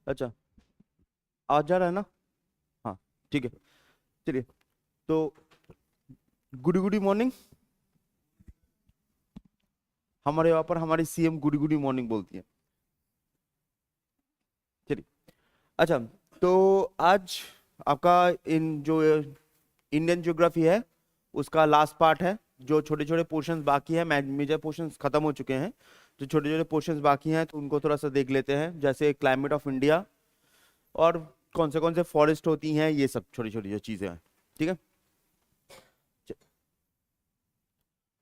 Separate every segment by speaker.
Speaker 1: अच्छा, आ जा रहा है ना? हाँ, ठीक है। चलिए, तो गुड गुड मॉर्निंग। हमारे यहाँ पर हमारी सीएम गुड गुड मॉर्निंग बोलती है। चलिए, अच्छा, तो आज आपका इन जो इंडियन ज्योग्राफी है उसका लास्ट पार्ट है। जो छोटे छोटे पोर्शंस बाकी है, मेजर पोर्शंस खत्म हो चुके हैं। जो छोटे छोटे पोर्शंस बाकी हैं तो उनको थोड़ा सा देख लेते हैं, जैसे क्लाइमेट ऑफ इंडिया और कौन से फॉरेस्ट होती हैं, ये सब छोटी छोटी जो चीजें हैं। ठीक है,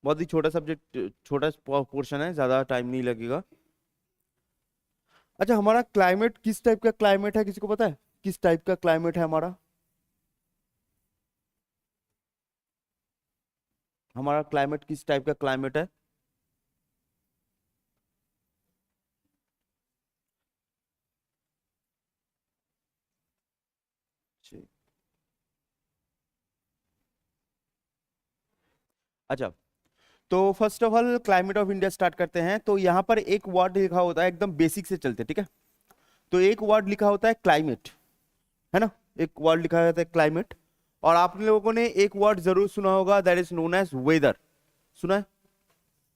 Speaker 1: बहुत ही छोटा सब्जेक्ट, छोटा पोर्शन है, ज्यादा टाइम नहीं लगेगा। अच्छा, हमारा क्लाइमेट किस टाइप का क्लाइमेट है, किसी को पता है किस टाइप का क्लाइमेट है हमारा? हमारा क्लाइमेट किस टाइप का क्लाइमेट है? जी। अच्छा, तो first of all climate of India start करते हैं। तो यहाँ पर एक वर्ड लिखा होता है, एकदम बेसिक से चलते हैं, ठीक है। तो एक वर्ड लिखा होता है क्लाइमेट, है ना? एक वर्ड लिखा होता है क्लाइमेट। और आप लोगों ने एक वर्ड जरूर सुना होगा, that is known as weather. सुना है?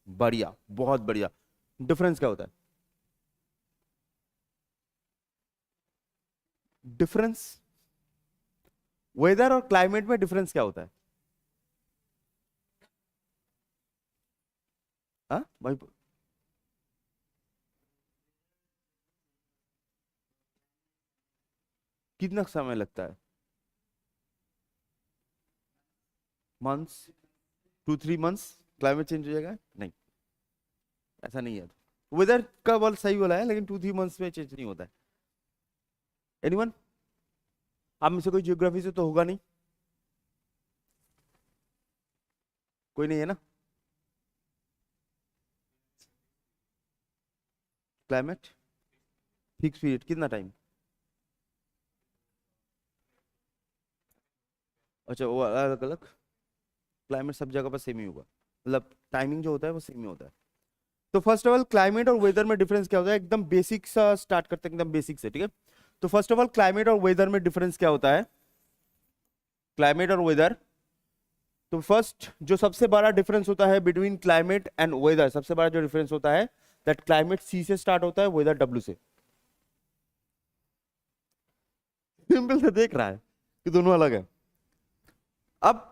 Speaker 1: बढ़िया, बहुत बढ़िया। डिफरेंस क्या होता है? डिफरेंस, वेदर और क्लाइमेट में डिफरेंस क्या होता है? हाँ भाई, कितना समय लगता है? मंथ्स, 2-3 मंथ्स क्लाइमेट चेंज हो जाएगा? नहीं, ऐसा नहीं है। वेदर का वर्ड सही बोला है, लेकिन 2-3 मंथ्स में चेंज नहीं होता है। एनीवन? आप में से कोई जियोग्राफी से तो होगा नहीं? कोई नहीं है ना? क्लाइमेट फिक्स पीरियड कितना टाइम? अच्छा, वो अलग अलग क्लाइमेट सब जगह पर सेम ही होगा, मतलब टाइमिंग जो होता है वो सेम ही होता है। तो फर्स्ट ऑफ ऑल क्लाइमेट और वेदर में डिफरेंस क्या होता है, एकदम बेसिक सा स्टार्ट करते हैं, एकदम बेसिक से, ठीक है। तो फर्स्ट ऑफ ऑल क्लाइमेट और वेदर में डिफरेंस क्या होता है? क्लाइमेट और वेदर, तो फर्स्ट जो सबसे बड़ा डिफरेंस होता है बिटवीन क्लाइमेट एंड वेदर, सबसे बड़ा जो डिफरेंस होता है, दैट क्लाइमेट सी से स्टार्ट होता है, वेदर डब्ल्यू से। सिंपल से देख रहा है कि दोनों अलग है। अब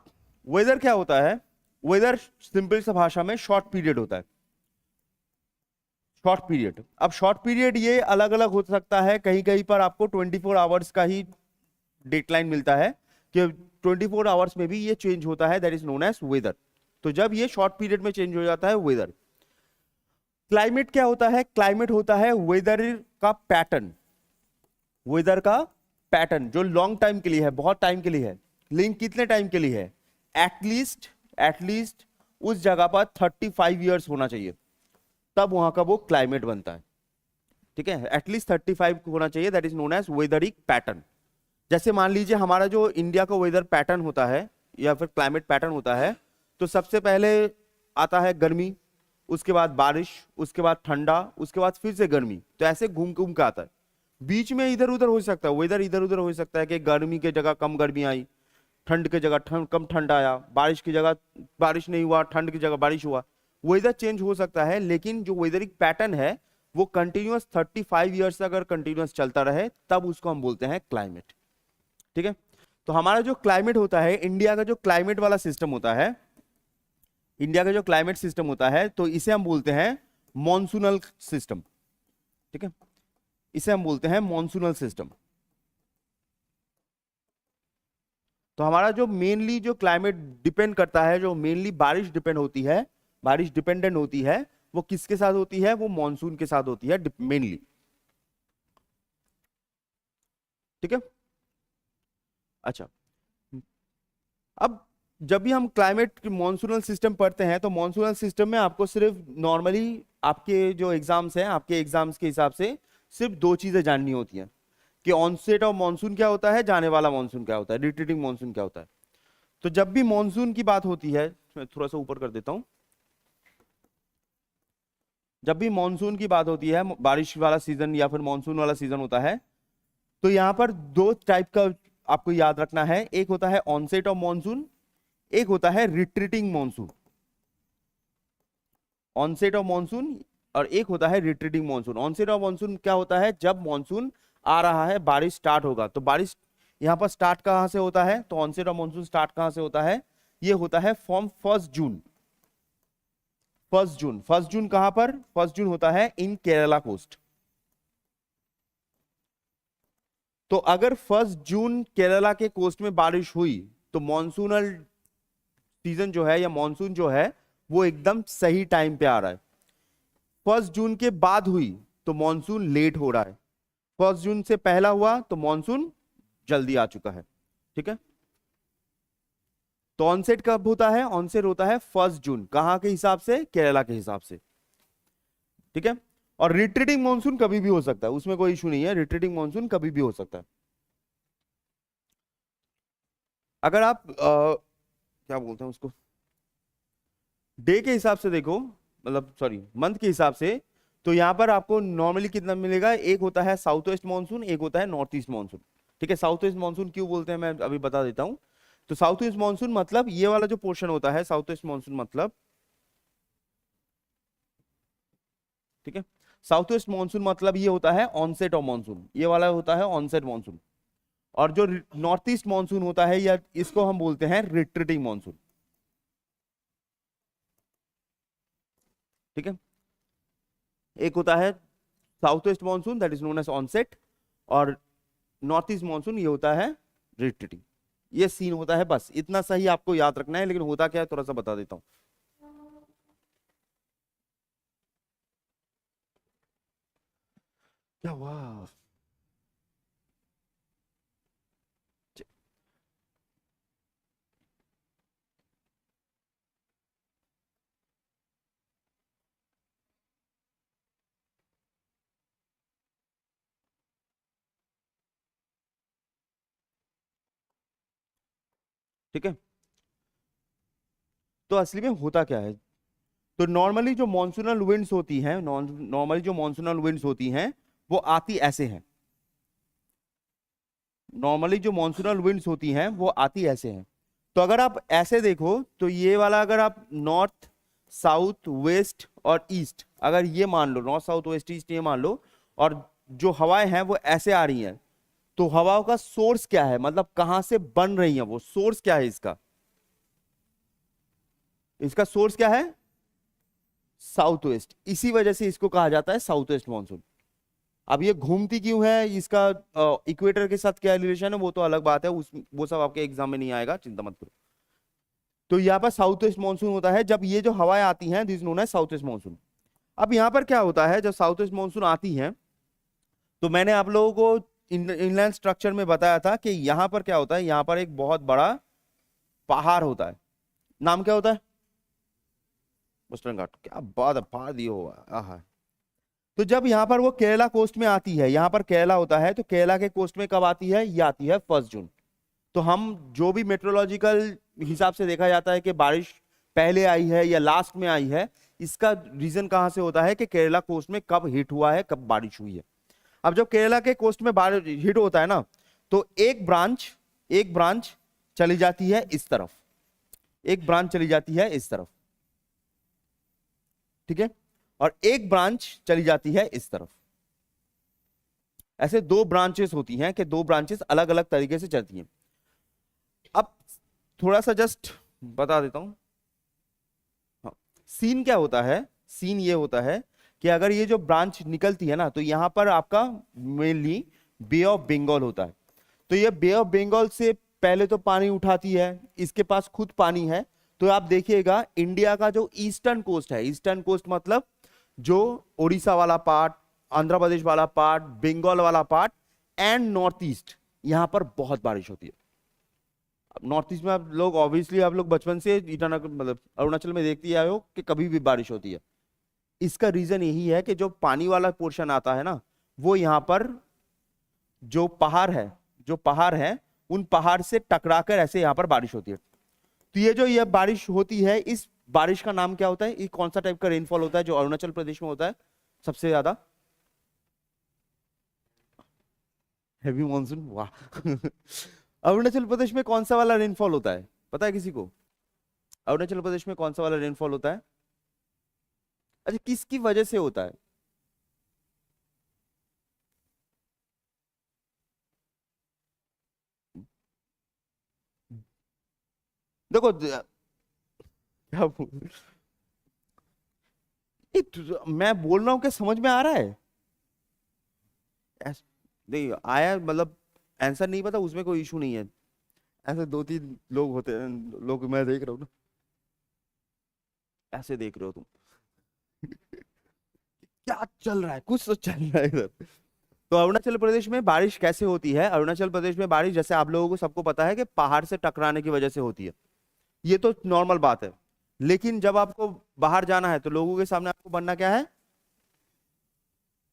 Speaker 1: वेदर क्या होता है? वेदर सिंपल सा भाषा में शॉर्ट पीरियड होता है। शॉर्ट पीरियड, अब शॉर्ट पीरियड ये अलग अलग हो सकता है, कहीं कहीं पर आपको 24 आवर्स का ही डेटलाइन मिलता है कि 24 आवर्स में भी ये चेंज होता है, that is known as weather. तो जब ये शॉर्ट पीरियड में चेंज हो जाता है वेदर। क्लाइमेट क्या होता है? क्लाइमेट होता है वेदर का पैटर्न, वेदर का पैटर्न जो लॉन्ग टाइम के लिए है, बहुत टाइम के लिए है। लेकिन कितने टाइम के लिए है? एटलीस्ट, एटलीस्ट उस जगह पर 35 ईयर्स होना चाहिए, तब वहां का वो क्लाइमेट बनता है। ठीक है, एटलीस्ट 35 होना चाहिए, that is known as weatheric pattern. जैसे मान लीजिए हमारा जो इंडिया का वेदर पैटर्न होता है या फिर क्लाइमेट पैटर्न होता है, तो सबसे पहले आता है गर्मी, उसके बाद बारिश, उसके बाद ठंडा, उसके बाद फिर से गर्मी, तो ऐसे घूम घूम के आता है। बीच में इधर उधर हो सकता है, वेदर इधर उधर हो सकता है कि गर्मी की जगह कम गर्मी आई, ठंड की जगह ठंड कम ठंड आया, बारिश की जगह बारिश नहीं हुआ, ठंड की जगह बारिश हुआ। वेदर चेंज हो सकता है, लेकिन जो वेदरिक पैटर्न है वो कंटिन्यूअस 35 ईयर्स अगर कंटिन्यूअस चलता रहे तब उसको हम बोलते हैं क्लाइमेट। ठीक है, तो हमारा जो क्लाइमेट होता है, इंडिया का जो क्लाइमेट वाला सिस्टम होता है, इंडिया का जो क्लाइमेट सिस्टम होता है, तो इसे हम बोलते हैं मॉनसूनल सिस्टम। ठीक है, इसे हम बोलते हैं मॉनसूनल सिस्टम। तो हमारा जो मेनली जो क्लाइमेट डिपेंड करता है, जो मेनली बारिश डिपेंड होती है, बारिश डिपेंडेंट होती है, वो किसके साथ होती है? वो मॉनसून के साथ होती है मेनली। ठीक है, अच्छा। अब जब भी हम क्लाइमेट मॉनसूनल सिस्टम पढ़ते हैं, तो मॉनसूनल सिस्टम में आपको सिर्फ नॉर्मली आपके जो एग्जाम्स हैं, आपके एग्जाम्स के हिसाब से सिर्फ दो चीजें जाननी होती हैं कि ऑनसेट ऑफ मॉनसून क्या होता है, जाने वाला मॉनसून क्या होता है, रिट्रीटिंग मॉनसून क्या होता है। तो जब भी मॉनसून की बात होती है, मैं थोड़ा सा ऊपर कर देता हूं। जब भी मॉनसून की बात होती है, बारिश वाला सीजन या फिर मॉनसून वाला सीजन होता है, तो यहां पर दो टाइप का आपको याद रखना है। एक होता है ऑनसेट ऑफ मॉनसून, एक होता है retreating monsoon. Onset of monsoon और एक होता है retreating monsoon. Onset of monsoon क्या होता है? जब मॉनसून आ रहा है, बारिश स्टार्ट होगा, तो बारिश यहां पर स्टार्ट कहां से होता है? तो ऑनसेट ऑफ मॉनसून स्टार्ट कहां से होता है? ये होता है फ्रॉम 1 जून। 1 जून, 1 जून कहां पर? 1 जून होता है इन केरला कोस्ट। तो अगर 1 जून केरला के कोस्ट में बारिश हुई तो मॉनसूनल सीजन जो है या मॉनसून जो है वो एकदम सही टाइम पे आ रहा है। 1 जून के बाद हुई तो मॉनसून लेट हो रहा है। 1 जून से पहला हुआ तो मॉनसून जल्दी आ चुका है। ठीक है, तो ऑनसेट कब होता है? ऑनसेट होता है 1 जून। कहां के हिसाब से? केरला के हिसाब से। ठीक है, और रिट्रीटिंग मॉनसून कभी भी हो सकता है, उसमें कोई इशू नहीं है। रिट्रीटिंग मॉनसून कभी भी हो सकता है। अगर आप क्या बोलते हैं उसको, डे के हिसाब से देखो, मतलब सॉरी मंथ के हिसाब से, तो यहां पर आपको नॉर्मली कितना मिलेगा? एक होता है साउथ वेस्ट मानसून, एक होता है नॉर्थ ईस्ट मानसून। ठीक है, साउथ वेस्ट मानसून क्यों बोलते हैं मैं अभी बता देता हूं। तो साउथ ईस्ट मानसून मतलब ये वाला जो पोर्शन होता है, साउथ वेस्ट मानसून मतलब, ठीक है, साउथ वेस्ट मानसून मतलब ये होता है ऑनसेट ऑफ मानसून, ये वाला होता है ऑनसेट मानसून। और जो नॉर्थ ईस्ट मानसून होता है, या इसको हम बोलते हैं रिट्रीटिंग मानसून। ठीक है, एक होता है south west monsoon that is known as onset, और नॉर्थ ईस्ट मानसून ये होता है रिट्रीटिंग। ये सीन होता है, बस इतना सही आपको याद रखना है। लेकिन होता क्या है थोड़ा सा बता देता हूं। क्या वाह, ठीक है, तो असली में होता क्या है? तो नॉर्मली जो मॉनसूनल विंड्स होती हैं, नॉर्मली जो मॉनसूनल विंड्स होती हैं वो आती ऐसे हैं। नॉर्मली जो मॉनसूनल विंड्स होती हैं वो आती ऐसे हैं। तो अगर आप ऐसे देखो तो ये वाला, अगर आप नॉर्थ साउथ वेस्ट और ईस्ट, अगर ये मान लो नॉर्थ साउथ वेस्ट ईस्ट ये मान लो, और जो हवाएं हैं वो ऐसे आ रही हैं, तो हवाओं का सोर्स क्या है? मतलब कहां से बन रही है वो, सोर्स क्या है इसका? इसका सोर्स क्या है? South waste. इसी वजह से इसको कहा जाता है साउथ वेस्ट मानसून। अब ये घूमती क्यों है, इसका इक्वेटर के साथ क्या रिलेशन है, वो तो अलग बात है, वो सब आपके एग्जाम में नहीं आएगा, चिंता मत करो। तो यहाँ पर साउथ वेस्ट मानसून होता है जब ये जो हवाएं आती हैं, दिस नोन है साउथ वेस्ट मानसून। अब यहाँ पर क्या होता है, जब साउथ वेस्ट मानसून आती है, तो मैंने आप लोगों को इनलैंड स्ट्रक्चर में बताया था कि यहाँ पर क्या होता है, यहाँ पर एक बहुत बड़ा पहाड़ होता है। नाम क्या होता है? वेस्टर्न घाट। क्या बात है, पहाड़ दिए हो। आहा। तो जब यहाँ पर वो केरला कोस्ट में आती है, यहाँ पर केरला होता है, तो केरला के कोस्ट में कब आती है? ये आती है 1 जून। तो हम जो भी मेट्रोलॉजिकल हिसाब से देखा जाता है कि बारिश पहले आई है या लास्ट में आई है, इसका रीजन कहां से होता है कि केरला कोस्ट में कब हिट हुआ है, कब बारिश हुई है। अब जब केरला के कोस्ट में बारिश हिट होता है ना, तो एक ब्रांच चली जाती है इस तरफ, एक ब्रांच चली जाती है इस तरफ, ठीक है, और एक ब्रांच चली जाती है इस तरफ। ऐसे दो ब्रांचेस होती हैं कि दो ब्रांचेस अलग अलग तरीके से चलती हैं। अब थोड़ा सा जस्ट बता देता हूं। हाँ, सीन क्या होता है? सीन ये होता है कि अगर ये जो ब्रांच निकलती है ना, तो यहां पर आपका मेनली बे ऑफ बंगाल होता है। तो ये बे ऑफ बंगाल से पहले तो पानी उठाती है, इसके पास खुद पानी है। तो आप देखिएगा इंडिया का जो ईस्टर्न कोस्ट है, ईस्टर्न कोस्ट मतलब जो उड़ीसा वाला पार्ट, आंध्र प्रदेश वाला पार्ट, बंगाल वाला पार्ट एंड नॉर्थ ईस्ट, यहां पर बहुत बारिश होती है। नॉर्थ ईस्ट में आप लोग ऑब्वियसली, आप लोग बचपन से ईटानगर मतलब अरुणाचल में देखते ही आए हो कि कभी भी बारिश होती है। इसका रीजन यही है कि जो पानी वाला पोर्शन आता है ना, वो यहाँ पर जो पहाड़ है, जो पहाड़ है उन पहाड़ से टकराकर ऐसे यहाँ पर बारिश होती है। तो ये जो ये बारिश होती है, इस बारिश का नाम क्या होता है? ये कौन सा टाइप का रेनफॉल होता है जो अरुणाचल प्रदेश में होता है सबसे ज्यादा? हैवी मॉनसून, वाह। अरुणाचल प्रदेश में कौन सा वाला रेनफॉल होता है, पता है किसी को? अरुणाचल प्रदेश में कौन सा वाला रेनफॉल होता है? अच्छा, किसकी वजह से होता है? देखो क्या मैं बोल रहा हूं कि समझ में आ रहा है? नहीं आया मतलब आंसर नहीं पता, उसमें कोई इशू नहीं है। ऐसे दो तीन लोग होते हैं, लोग मैं देख रहा हूँ ना, ऐसे देख रहे हो तुम। क्या चल रहा है, कुछ तो चल रहा है इधर। तो अरुणाचल प्रदेश में बारिश कैसे होती है? अरुणाचल प्रदेश में बारिश जैसे आप लोगों को सबको पता है कि पहाड़ से टकराने की वजह से होती है, ये तो नॉर्मल बात है। लेकिन जब आपको बाहर जाना है तो लोगों के सामने आपको बनना क्या है?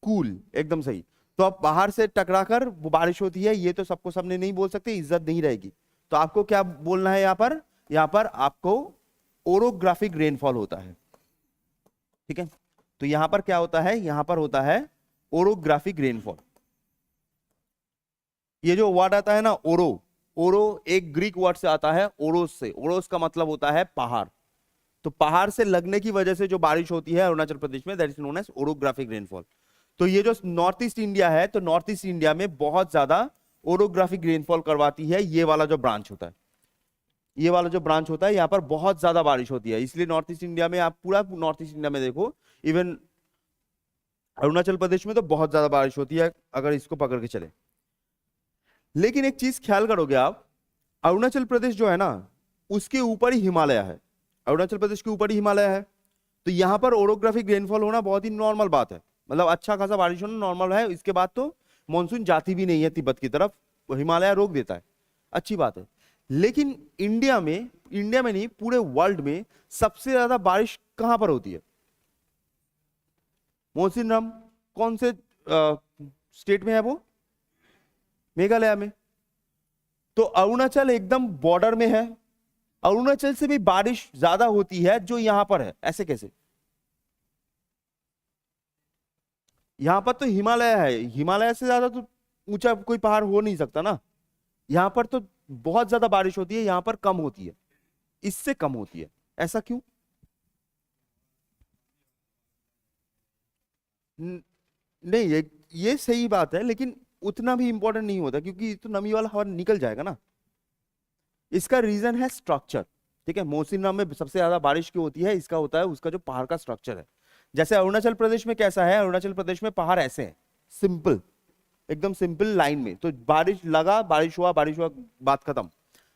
Speaker 1: कूल, एकदम सही। तो अब बाहर से टकरा कर वो बारिश होती है, ये तो सबको सबने नहीं बोल सकते, इज्जत नहीं रहेगी। तो आपको क्या बोलना है यहाँ पर? यहाँ पर आपको ओरोग्राफिक रेनफॉल होता है, ठीक है। तो यहां पर क्या होता है? यहां पर होता है ओरोग्राफिक रेनफॉल। ये जो वर्ड आता है ना ओरो, ओरो एक ग्रीक वर्ड से आता है, ओरोस से। ओरोस का मतलब होता है पहाड़। तो पहाड़ से लगने की वजह से जो बारिश होती है अरुणाचल प्रदेश में, that is known as orographic rainfall. तो ये जो नॉर्थ ईस्ट इंडिया है, तो नॉर्थ ईस्ट इंडिया में बहुत ज्यादा ओरोग्राफिक रेनफॉल करवाती है ये वाला जो ब्रांच होता है। ये वाला जो ब्रांच होता है यहाँ पर बहुत ज्यादा बारिश होती है, इसलिए नॉर्थ ईस्ट इंडिया में, आप पूरा नॉर्थ ईस्ट इंडिया में देखो, इवन अरुणाचल प्रदेश में तो बहुत ज्यादा बारिश होती है अगर इसको पकड़ के चले। लेकिन एक चीज ख्याल करोगे आप, अरुणाचल प्रदेश जो है ना, उसके ऊपर ही हिमालय है। अरुणाचल प्रदेश के ऊपर ही हिमालय है, तो यहाँ पर ओरोग्राफिक रेनफॉल होना बहुत ही नॉर्मल बात है, मतलब अच्छा खासा बारिश होना नॉर्मल है। इसके बाद तो मानसून जाती भी नहीं है तिब्बत की तरफ, हिमालय रोक देता है, अच्छी बात है। लेकिन इंडिया में नहीं, पूरे वर्ल्ड में सबसे ज्यादा बारिश कहां पर होती है? मौसिनराम कौन से स्टेट में है वो? मेघालय में। तो अरुणाचल एकदम बॉर्डर में है, अरुणाचल से भी बारिश ज्यादा होती है जो यहां पर है, ऐसे कैसे? यहां पर तो हिमालय है, हिमालय से ज्यादा तो ऊंचा कोई पहाड़ हो नहीं सकता ना। यहां पर तो बहुत ज्यादा बारिश होती है, यहां पर कम होती है, इससे कम होती है, ऐसा क्यों? न- नहीं, ये सही बात है, लेकिन उतना भी इंपॉर्टेंट नहीं होता, क्योंकि तो नमी वाला हवा निकल जाएगा ना। इसका रीजन है स्ट्रक्चर, ठीक है। मौसिनराम में सबसे ज्यादा बारिश क्यों होती है? इसका होता है उसका जो पहाड़ का स्ट्रक्चर है। जैसे अरुणाचल प्रदेश में कैसा है? अरुणाचल प्रदेश में पहाड़ ऐसे हैं, सिंपल, एकदम सिंपल लाइन में, तो बारिश लगा, बारिश हुआ, बारिश हुआ, बात खत्म।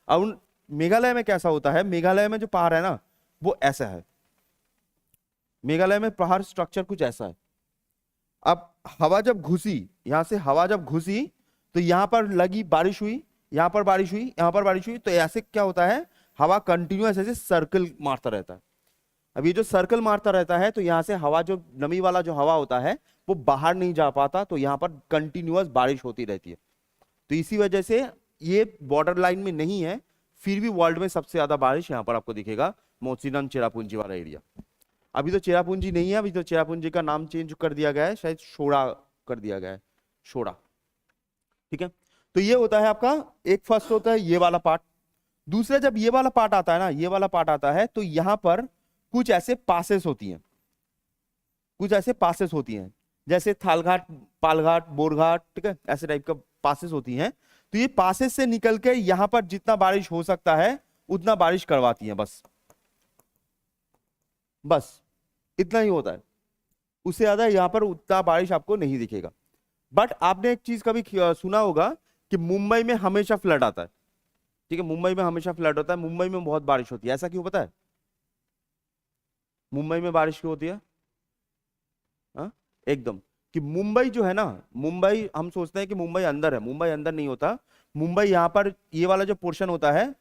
Speaker 1: अब मेघालय में कैसा होता है? मेघालय में जो पहाड़ है ना, वो ऐसा है। मेघालय में पहाड़ स्ट्रक्चर कुछ ऐसा है। अब हवा जब घुसी, यहां से हवा जब घुसी, तो यहां पर लगी, बारिश हुई, यहां पर बारिश हुई, यहां पर बारिश हुई, तो ऐसे क्या होता है? हवा कंटिन्यूअस ऐसे सर्कल मारता रहता है। अब ये जो सर्कल मारता रहता है, तो यहां से हवा, जो नमी वाला जो हवा होता है, वो बाहर नहीं जा पाता, तो यहां पर कंटिन्यूअस बारिश होती रहती है। तो इसी वजह से ये बॉर्डर लाइन में नहीं है, फिर भी वर्ल्ड में सबसे ज्यादा बारिश यहां पर आपको दिखेगा, मोचिनराम चेरापूंजी वाला एरिया। अभी तो चेरापूंजी नहीं है, अभी तो चेरापूंजी का नाम चेंज कर दिया गया है, शायद शोड़ा कर दिया गया है, शोड़ा, ठीक है। तो ये होता है आपका एक, फर्स्ट होता है ये वाला पार्ट। दूसरा, जब ये वाला पार्ट आता है ना, ये वाला पार्ट आता है, तो यहां पर कुछ ऐसे पासेस होती हैं, कुछ ऐसे पासेस होती हैं, जैसे थालघाट, पालघाट, बोरघाट, ठीक है, ऐसे टाइप का पासेस होती हैं। तो ये पासेस से निकल के यहां पर जितना बारिश हो सकता है उतना बारिश करवाती हैं, बस बस इतना ही होता है, उससे ज्यादा यहां पर उतना बारिश आपको नहीं दिखेगा। बट आपने एक चीज कभी सुना होगा कि मुंबई में हमेशा फ्लड आता है, ठीक है, मुंबई में हमेशा फ्लड होता है, मुंबई में बहुत बारिश होती है, ऐसा क्यों पता है? मुंबई में बारिश क्यों होती है? हाँ, एकदम, कि मुंबई जो है ना, मुंबई हम सोचते हैं कि मुंबई अंदर है, मुंबई अंदर नहीं होता। मुंबई यहाँ पर ये वाला जो पोर्शन होता है,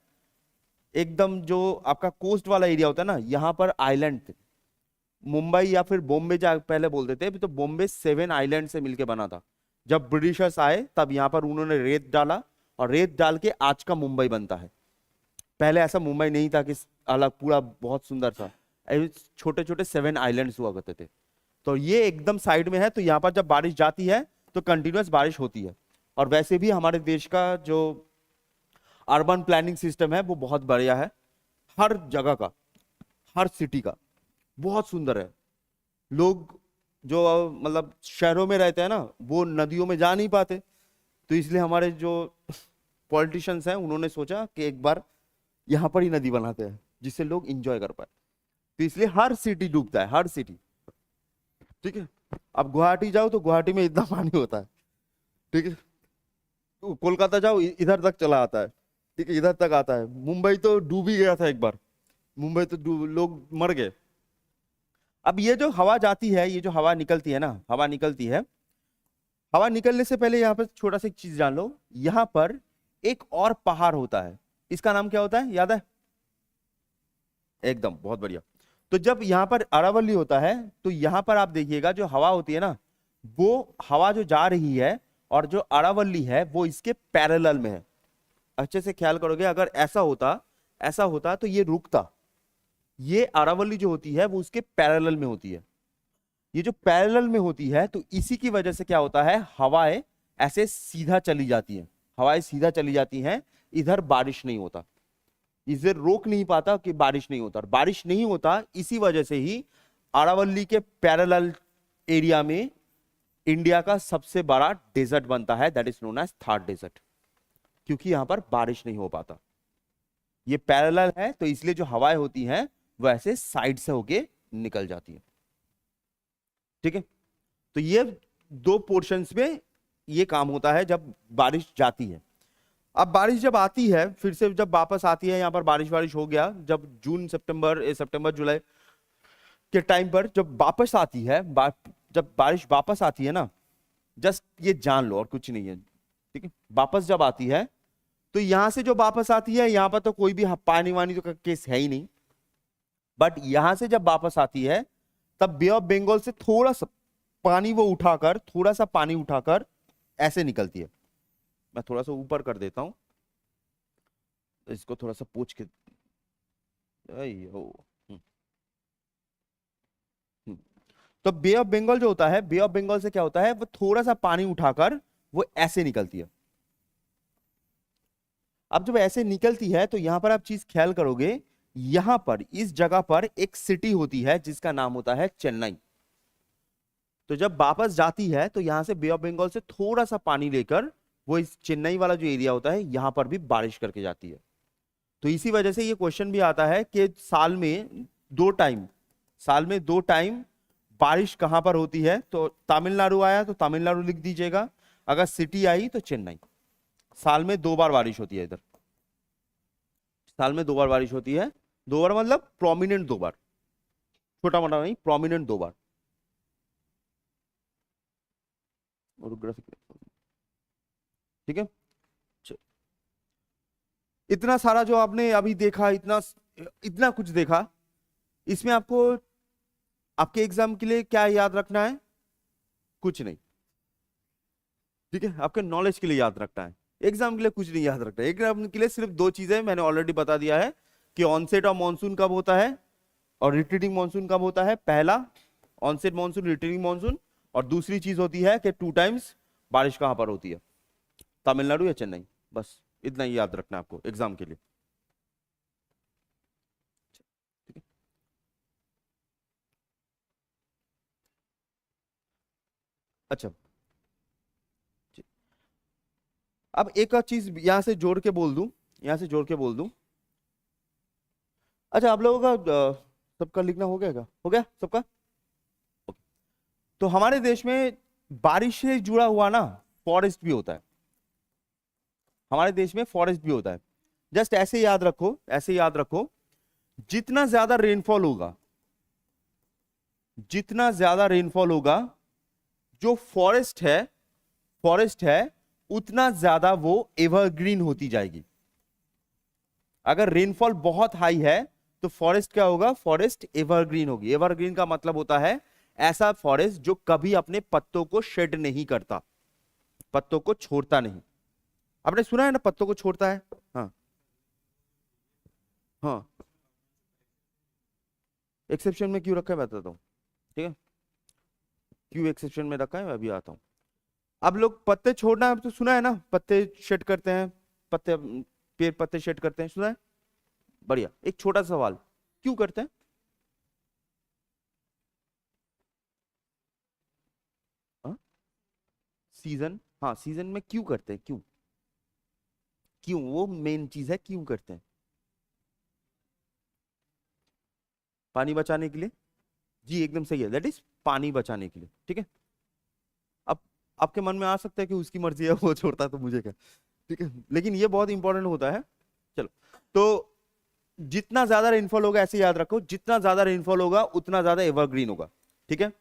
Speaker 1: एकदम जो आपका कोस्ट वाला एरिया होता है ना, यहाँ पर आइलैंड थे। मुंबई या फिर बॉम्बे जो पहले बोलते थे, तो बॉम्बे 7 आइलैंड से मिलके बना था। जब ब्रिटिशर्स आए तब यहाँ पर उन्होंने रेत डाला, और रेत डाल के आज का मुंबई बनता है। पहले ऐसा मुंबई नहीं था कि अलग पूरा बहुत सुंदर था, छोटे छोटे 7 आइलैंड्स हुआ करते थे। तो ये एकदम साइड में है, तो यहाँ पर जब बारिश जाती है तो कंटिन्यूअस बारिश होती है। और वैसे भी हमारे देश का जो अर्बन प्लानिंग सिस्टम है वो बहुत बढ़िया है, हर जगह का, हर सिटी का बहुत सुंदर है। लोग जो मतलब शहरों में रहते हैं ना, वो नदियों में जा नहीं पाते, तो इसलिए हमारे जो पॉलिटिशियंस हैं उन्होंने सोचा कि एक बार यहाँ पर ही नदी बनाते हैं जिससे लोग इंजॉय कर पाए। तो इसलिए हर सिटी डूबता है, हर सिटी। ठीक है, अब गुवाहाटी जाओ तो गुवाहाटी में इतना पानी होता है, ठीक है। तो कोलकाता जाओ इधर तक चला आता है, ठीक है, इधर तक आता है। मुंबई तो डूब ही गया था एक बार, मुंबई तो लोग मर गए। अब ये जो हवा जाती है, ये जो हवा निकलती है ना, हवा निकलती है, हवा निकलने से पहले यहाँ पर छोटा सा एक चीज जान लो, यहाँ पर एक और पहाड़ होता है, इसका नाम क्या होता है, याद है? एकदम, बहुत बढ़िया। तो जब यहाँ पर अरावली होता है तो यहाँ पर आप देखिएगा जो हवा होती है ना, वो हवा जो जा रही है और जो अरावली है वो इसके पैरेलल में है। अच्छे से ख्याल करोगे, अगर ऐसा होता तो ये रुकता। ये अरावली जो होती है वो उसके पैरेलल में होती है। ये जो पैरेलल में होती है तो इसी की वजह से क्या होता है, हवाएं ऐसे सीधा चली जाती हैं, हवाएं सीधा चली जाती हैं, इधर बारिश नहीं होता, इसे रोक नहीं पाता कि बारिश नहीं होता। बारिश नहीं होता, इसी वजह से ही अरावली के पैरेलल एरिया में इंडिया का सबसे बड़ा डेजर्ट बनता है, that is known as Thar desert, क्योंकि यहां पर बारिश नहीं हो पाता। ये पैरेलल है तो इसलिए जो हवाएं होती हैं वो ऐसे साइड से होके निकल जाती है। ठीक है, तो ये दो पोर्शंस में ये काम होता है जब बारिश जाती है। अब बारिश जब आती है, फिर से जब वापस आती है, यहाँ पर बारिश हो गया, जब जून सितंबर जुलाई के टाइम पर जब वापस आती है, जब बारिश वापस आती है ना, जस्ट ये जान लो और कुछ नहीं है, ठीक है। वापस जब आती है तो यहां से जो वापस आती है, यहां पर तो कोई भी पानी वानी तो का केस है ही नहीं, बट यहां से जब वापस आती है तब बे ऑफ बंगाल से थोड़ा सा पानी वो उठाकर, थोड़ा सा पानी उठाकर ऐसे निकलती है। मैं थोड़ा सा ऊपर कर देता हूं, इसको थोड़ा सा पूछ के, तो बे ऑफ बंगाल जो होता है, बे ऑफ बंगाल से क्या होता है, वो थोड़ा सा पानी उठाकर वो ऐसे निकलती है। अब जब ऐसे निकलती है तो यहां पर आप चीज ख्याल करोगे, यहां पर इस जगह पर एक सिटी होती है जिसका नाम होता है चेन्नई। तो जब वापस जाती है तो यहां से बे ऑफ बंगाल से थोड़ा सा पानी लेकर वो इस चेन्नई वाला जो एरिया होता है यहां पर भी बारिश करके जाती है। तो इसी वजह से ये क्वेश्चन भी आता है कि साल में दो टाइम बारिश कहां पर होती है। तो तमिलनाडु आया तो तमिलनाडु लिख दीजिएगा, अगर सिटी आई तो चेन्नई। साल में 2 बार बारिश होती है इधर, साल में 2 बार बारिश होती है। 2 बार मतलब प्रोमिनेंट 2 बार, छोटा मोटा नहीं, प्रोमिनेंट 2 बार। ठीक है, इतना सारा जो आपने अभी देखा, इतना इतना कुछ देखा, इसमें आपको आपके एग्जाम के लिए क्या याद रखना है? कुछ नहीं, ठीक है, आपके नॉलेज के लिए याद रखना है, एग्जाम के लिए कुछ नहीं याद रखना है। एग्जाम के लिए सिर्फ 2 चीजें मैंने ऑलरेडी बता दिया है कि ऑनसेट और मॉनसून कब होता है और रिट्रीटिंग मॉनसून कब होता है। पहला ऑनसेट मॉनसून, रिट्रीटिंग मॉनसून, और दूसरी चीज होती है कि 2 टाइम्स बारिश कहां पर होती है, तमिलनाडु या चेन्नई। बस इतना ही याद रखना है आपको एग्जाम के लिए। अच्छा, अब एक और चीज यहां से जोड़ के बोल दूं, यहां से जोड़ के बोल दूं। अच्छा, आप लोगों का सबका लिखना हो गया? हो गया सबका? ओके। तो हमारे देश में बारिश से जुड़ा हुआ ना फॉरेस्ट भी होता है, हमारे देश में फॉरेस्ट भी होता है। जस्ट ऐसे याद रखो, ऐसे याद रखो, जितना ज्यादा रेनफॉल होगा, जितना ज्यादा रेनफॉल होगा, जो फॉरेस्ट है उतना ज्यादा वो एवरग्रीन होती जाएगी। अगर रेनफॉल बहुत हाई है तो फॉरेस्ट क्या होगा, फॉरेस्ट एवरग्रीन होगी। एवरग्रीन का मतलब होता है ऐसा फॉरेस्ट जो कभी अपने पत्तों को शेड नहीं करता, पत्तों को छोड़ता नहीं। आपने सुना है ना, पत्तों को छोड़ता है। हाँ हाँ, एक्सेप्शन में क्यों रखा है बताता हूँ, ठीक है, क्यों एक्सेप्शन में रखा है मैं अभी आता हूँ। अब लोग पत्ते छोड़ना तो सुना है ना, पत्ते शेड करते हैं, पत्ते पेड़ पत्ते शेड करते हैं, सुना है, बढ़िया। एक छोटा सवाल, क्यों करते हैं? हाँ? सीजन, हाँ सीजन में क्यों करते हैं, क्यों, क्यों, वो मेन चीज है, क्यों करते हैं? पानी बचाने के लिए, जी एकदम सही है, दैट इज पानी बचाने के लिए, ठीक है। अब आपके मन में आ सकता है कि उसकी मर्जी है वो छोड़ता है तो मुझे क्या, ठीक है, लेकिन ये बहुत इंपॉर्टेंट होता है। चलो, तो जितना ज्यादा रेनफॉल होगा, ऐसे याद रखो, जितना ज्यादा रेनफॉल होगा उतना ज्यादा एवरग्रीन होगा, ठीक है।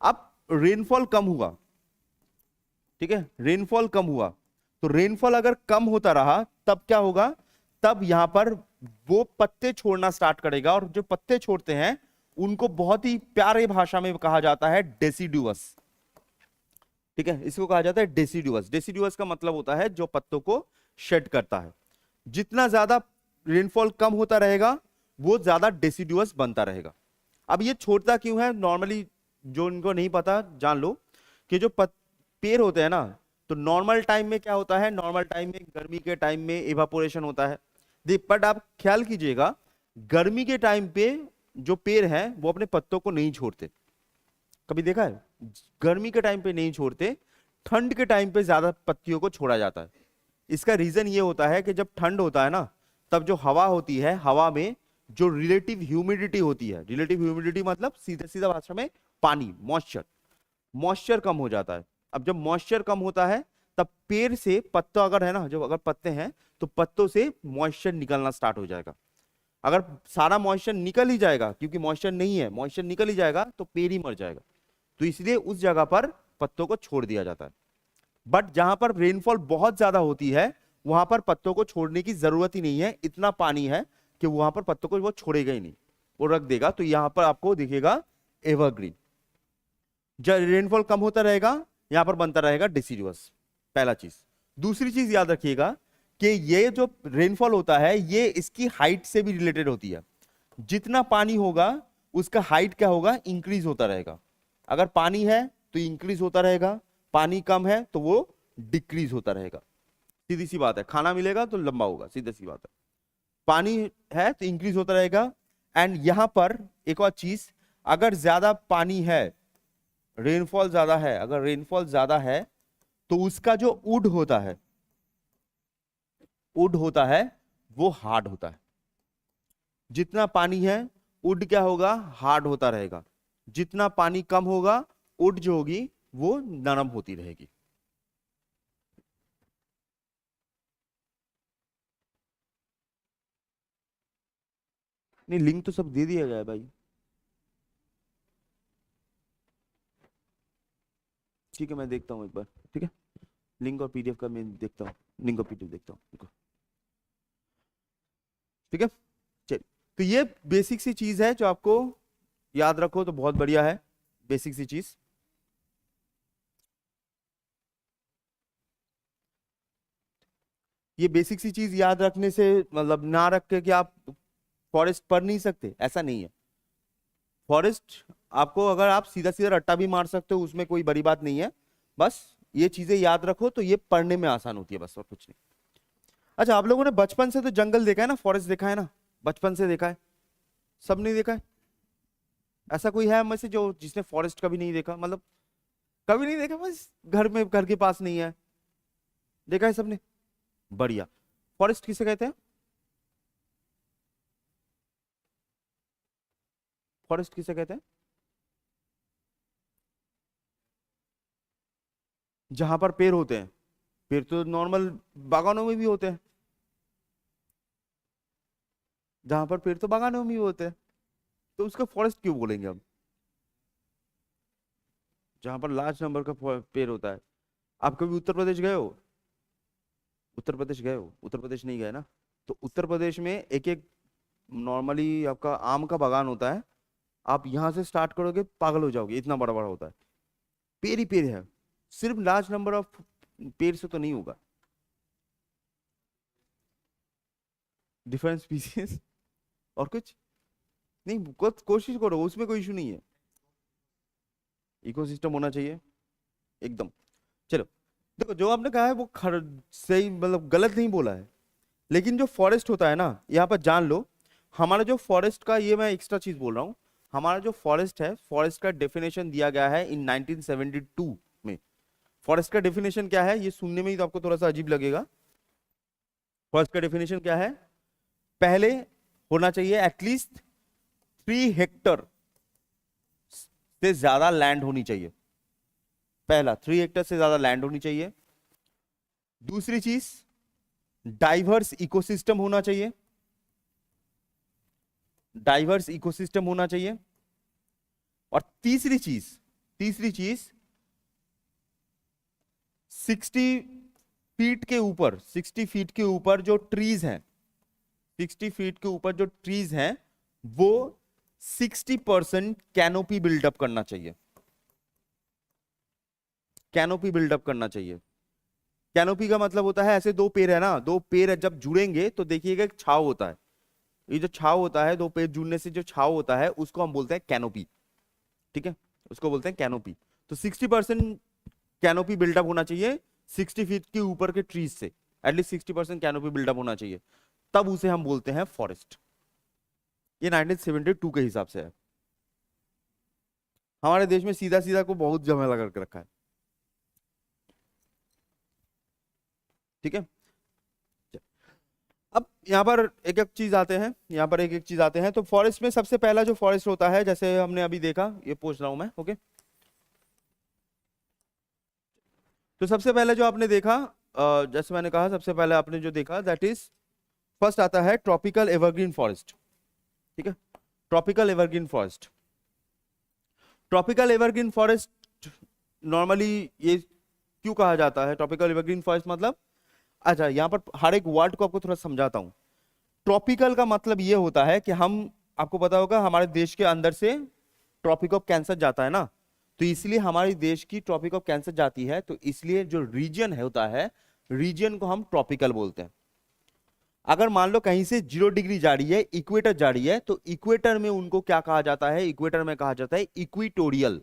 Speaker 1: अब रेनफॉल कम हुआ, ठीक है, रेनफॉल कम हुआ, तो रेनफॉल अगर कम होता रहा तब क्या होगा, तब यहां पर वो पत्ते छोड़ना स्टार्ट करेगा, और जो पत्ते छोड़ते हैं उनको बहुत ही प्यारे भाषा में कहा जाता है डेसिडुअस, ठीक है, इसको कहा जाता है डेसिडुअस। डेसिडुअस का मतलब होता है जो पत्तों को शेड करता है। जितना ज्यादा रेनफॉल कम होता रहेगा वो ज्यादा डेसिडुअस बनता रहेगा। अब ये छोड़ता क्यों है, नॉर्मली जो इनको नहीं पता जान लो, कि जो पेड़ होते हैं ना, तो नॉर्मल टाइम में क्या होता है, नॉर्मल टाइम में गर्मी के टाइम में इवापोरेशन होता है, बट आप ख्याल कीजिएगा गर्मी के टाइम पे जो पेड़ हैं वो अपने पत्तों को नहीं छोड़ते, कभी देखा है, गर्मी के टाइम पे नहीं छोड़ते, ठंड के टाइम पे ज्यादा पत्तियों को छोड़ा जाता है। इसका रीजन ये होता है कि जब ठंड होता है ना, तब जो हवा होती है, हवा में जो रिलेटिव ह्यूमिडिटी होती है, रिलेटिव ह्यूमिडिटी मतलब सीधा सीधा भाषा में पानी, मॉइस्चर, मॉइस्चर कम हो जाता है। अब जब मॉइस्चर कम होता है तब पेड़ से पत्ता अगर है ना, जो अगर पत्ते हैं तो पत्तों से मॉइस्चर निकलना स्टार्ट हो जाएगा। अगर सारा मॉइस्चर निकल ही जाएगा, क्योंकि मॉइस्चर नहीं है, मॉइस्चर निकल ही जाएगा तो पेड़ ही मर जाएगा, तो इसलिए उस जगह पर पत्तों को छोड़ दिया जाता है। बट जहां पर रेनफॉल बहुत ज्यादा होती है वहां पर पत्तों को छोड़ने की जरूरत ही नहीं है, इतना पानी है कि वहां पर पत्तों को वो छोड़ेगा ही नहीं, वो रख देगा, तो यहां पर आपको दिखेगा एवरग्रीन। जब रेनफॉल कम होता रहेगा यहां पर बनता रहेगा डिसीडुअस, पहला चीज। दूसरी चीज याद रखिएगा कि ये जो रेनफॉल होता है ये इसकी हाइट से भी रिलेटेड होती है। जितना पानी होगा उसका हाइट क्या होगा, इंक्रीज होता रहेगा। अगर पानी है तो इंक्रीज होता रहेगा, पानी कम है तो वो डिक्रीज होता रहेगा, सीधी सी बात है। खाना मिलेगा तो लंबा होगा, सीधी सी बात है। पानी है तो इंक्रीज होता रहेगा। एंड यहां पर एक और चीज, अगर ज्यादा पानी है, रेनफॉल ज्यादा है, अगर रेनफॉल ज्यादा है तो उसका जो वुड होता है, वुड होता है वो हार्ड होता है। जितना पानी है वुड क्या होगा, हार्ड होता रहेगा। जितना पानी कम होगा वुड जो होगी वो नरम होती रहेगी। नहीं, लिंक तो सब दे दिया गया है भाई, ठीक है, मैं देखता हूँ एक बार, ठीक है, लिंक और पीडीएफ का मैं देखता हूँ, लिंक और पीडीएफ देखता हूँ, ठीक है। चलिए, तो ये बेसिक सी चीज है जो आपको याद रखो तो बहुत बढ़िया है, बेसिक सी चीज। ये बेसिक सी चीज याद रखने से मतलब ना रख के कि आप फॉरेस्ट पढ़ नहीं सकते, ऐसा नहीं है। फॉरेस्ट आपको अगर आप सीधा सीधा रट्टा भी मार सकते हो, उसमें कोई बड़ी बात नहीं है, बस ये चीजें याद रखो तो ये पढ़ने में आसान होती है, बस और कुछ नहीं। अच्छा, आप लोगों ने बचपन से तो जंगल देखा है ना, फॉरेस्ट देखा है ना, बचपन से देखा है, सब नहीं देखा है? ऐसा कोई है हम में से जो जिसने फॉरेस्ट कभी नहीं देखा, मतलब कभी नहीं देखा, बस घर में, घर के पास नहीं है, देखा है सबने? बढ़िया। फॉरेस्ट किसे कहते हैं, फॉरेस्ट किसे कहते हैं? जहां पर पेड़ होते हैं, पेड़ तो नॉर्मल बागानों में भी होते हैं, जहां पर पेड़ तो बागानों में भी होते हैं, तो उसका फॉरेस्ट क्यों बोलेंगे हम? जहां पर लार्ज नंबर का पेड़ होता है। आप कभी उत्तर प्रदेश गए हो? उत्तर प्रदेश गए हो? उत्तर प्रदेश नहीं गए ना? तो उत्तर प्रदेश में एक एक नॉर्मली आपका आम का बागान होता है, आप यहां से स्टार्ट करोगे पागल हो जाओगे, इतना बड़ा बड़ा होता है, पेड़ ही पेड़ है। सिर्फ लार्ज नंबर ऑफ पेड़ से तो नहीं होगा, डिफरेंट स्पीसीज और कुछ। नहीं, कोशिश करो, उसमें कोई इशू नहीं है, इकोसिस्टम होना चाहिए एकदम। चलो देखो, जो आपने कहा है वो सही, मतलब गलत नहीं बोला है, लेकिन जो फॉरेस्ट होता है ना, यहाँ पर जान लो, हमारा जो फॉरेस्ट का, ये मैं एक्स्ट्रा चीज बोल रहा हूँ, हमारा जो फॉरेस्ट है, फॉरेस्ट का डेफिनेशन दिया गया है इन 1972 में। फॉरेस्ट का डेफिनेशन क्या है, ये सुनने में ही तो आपको थोड़ा सा अजीब लगेगा। फॉरेस्ट का डेफिनेशन क्या है, पहले होना चाहिए एटलीस्ट 3 हेक्टर से ज्यादा लैंड होनी चाहिए, पहला 3 हेक्टर से ज्यादा लैंड होनी चाहिए। दूसरी चीज, डाइवर्स इकोसिस्टम होना चाहिए, डाइवर्स इकोसिस्टम होना चाहिए। और तीसरी चीज 60 फीट के ऊपर, 60 फीट के ऊपर जो ट्रीज हैं, 60 फीट के ऊपर जो ट्रीज हैं, वो 60% कैनोपी बिल्डअप करना चाहिए, कैनोपी बिल्डअप करना चाहिए। कैनोपी का मतलब होता है, ऐसे 2 पेड़ है ना, 2 पेड़ जब जुड़ेंगे तो देखिएगा एक छाव होता है, ये जो छाव होता है, 2 पेड़ जुड़ने से जो छाव होता है उसको हम बोलते हैं कैनोपी, ठीक है, उसको बोलते हैं कैनोपी। तो 60% कैनोपी बिल्डअप होना चाहिए 60 फीट के ऊपर के ट्रीज से, एटलीस्ट 60% कैनोपी बिल्डअप होना चाहिए, तब उसे हम बोलते हैं फॉरेस्ट। ये 1972 के हिसाब से है। हमारे देश में सीधा सीधा को बहुत झमेला करके रखा है, ठीक है। अब यहाँ पर एक एक चीज आते हैं, यहाँ पर एक एक चीज आते हैं। तो फॉरेस्ट में सबसे पहला जो फॉरेस्ट होता है, जैसे हमने अभी देखा, ये पूछ रहा हूं मैं, ओके। तो सबसे पहले जो आपने देखा, जैसे मैंने कहा, सबसे पहले आपने जो देखा, दैट इज फर्स्ट आता है ट्रॉपिकल एवरग्रीन फॉरेस्ट, ठीक है। Tropical evergreen forest, tropical evergreen forest normally ये क्यों कहा जाता है ट्रॉपिकल एवरग्रीन फॉरेस्ट, मतलब, अच्छा यहाँ पर हर एक वर्ड को आपको थोड़ा समझाता हूँ। ट्रॉपिकल का मतलब ये होता है कि हम, आपको पता होगा हमारे देश के अंदर से ट्रॉपिक ऑफ कैंसर जाता है ना, तो इसलिए हमारे देश की ट्रॉपिक ऑफ कैंसर जाती है, तो इसलिए जो रीजन है होता है, रीजन को हम ट्रॉपिकल बोलते हैं। अगर मान लो कहीं से 0 डिग्री जा रही है, इक्वेटर जा रही है, तो इक्वेटर में उनको क्या कहा जाता है, इक्वेटर में कहा जाता है इक्विटोरियल।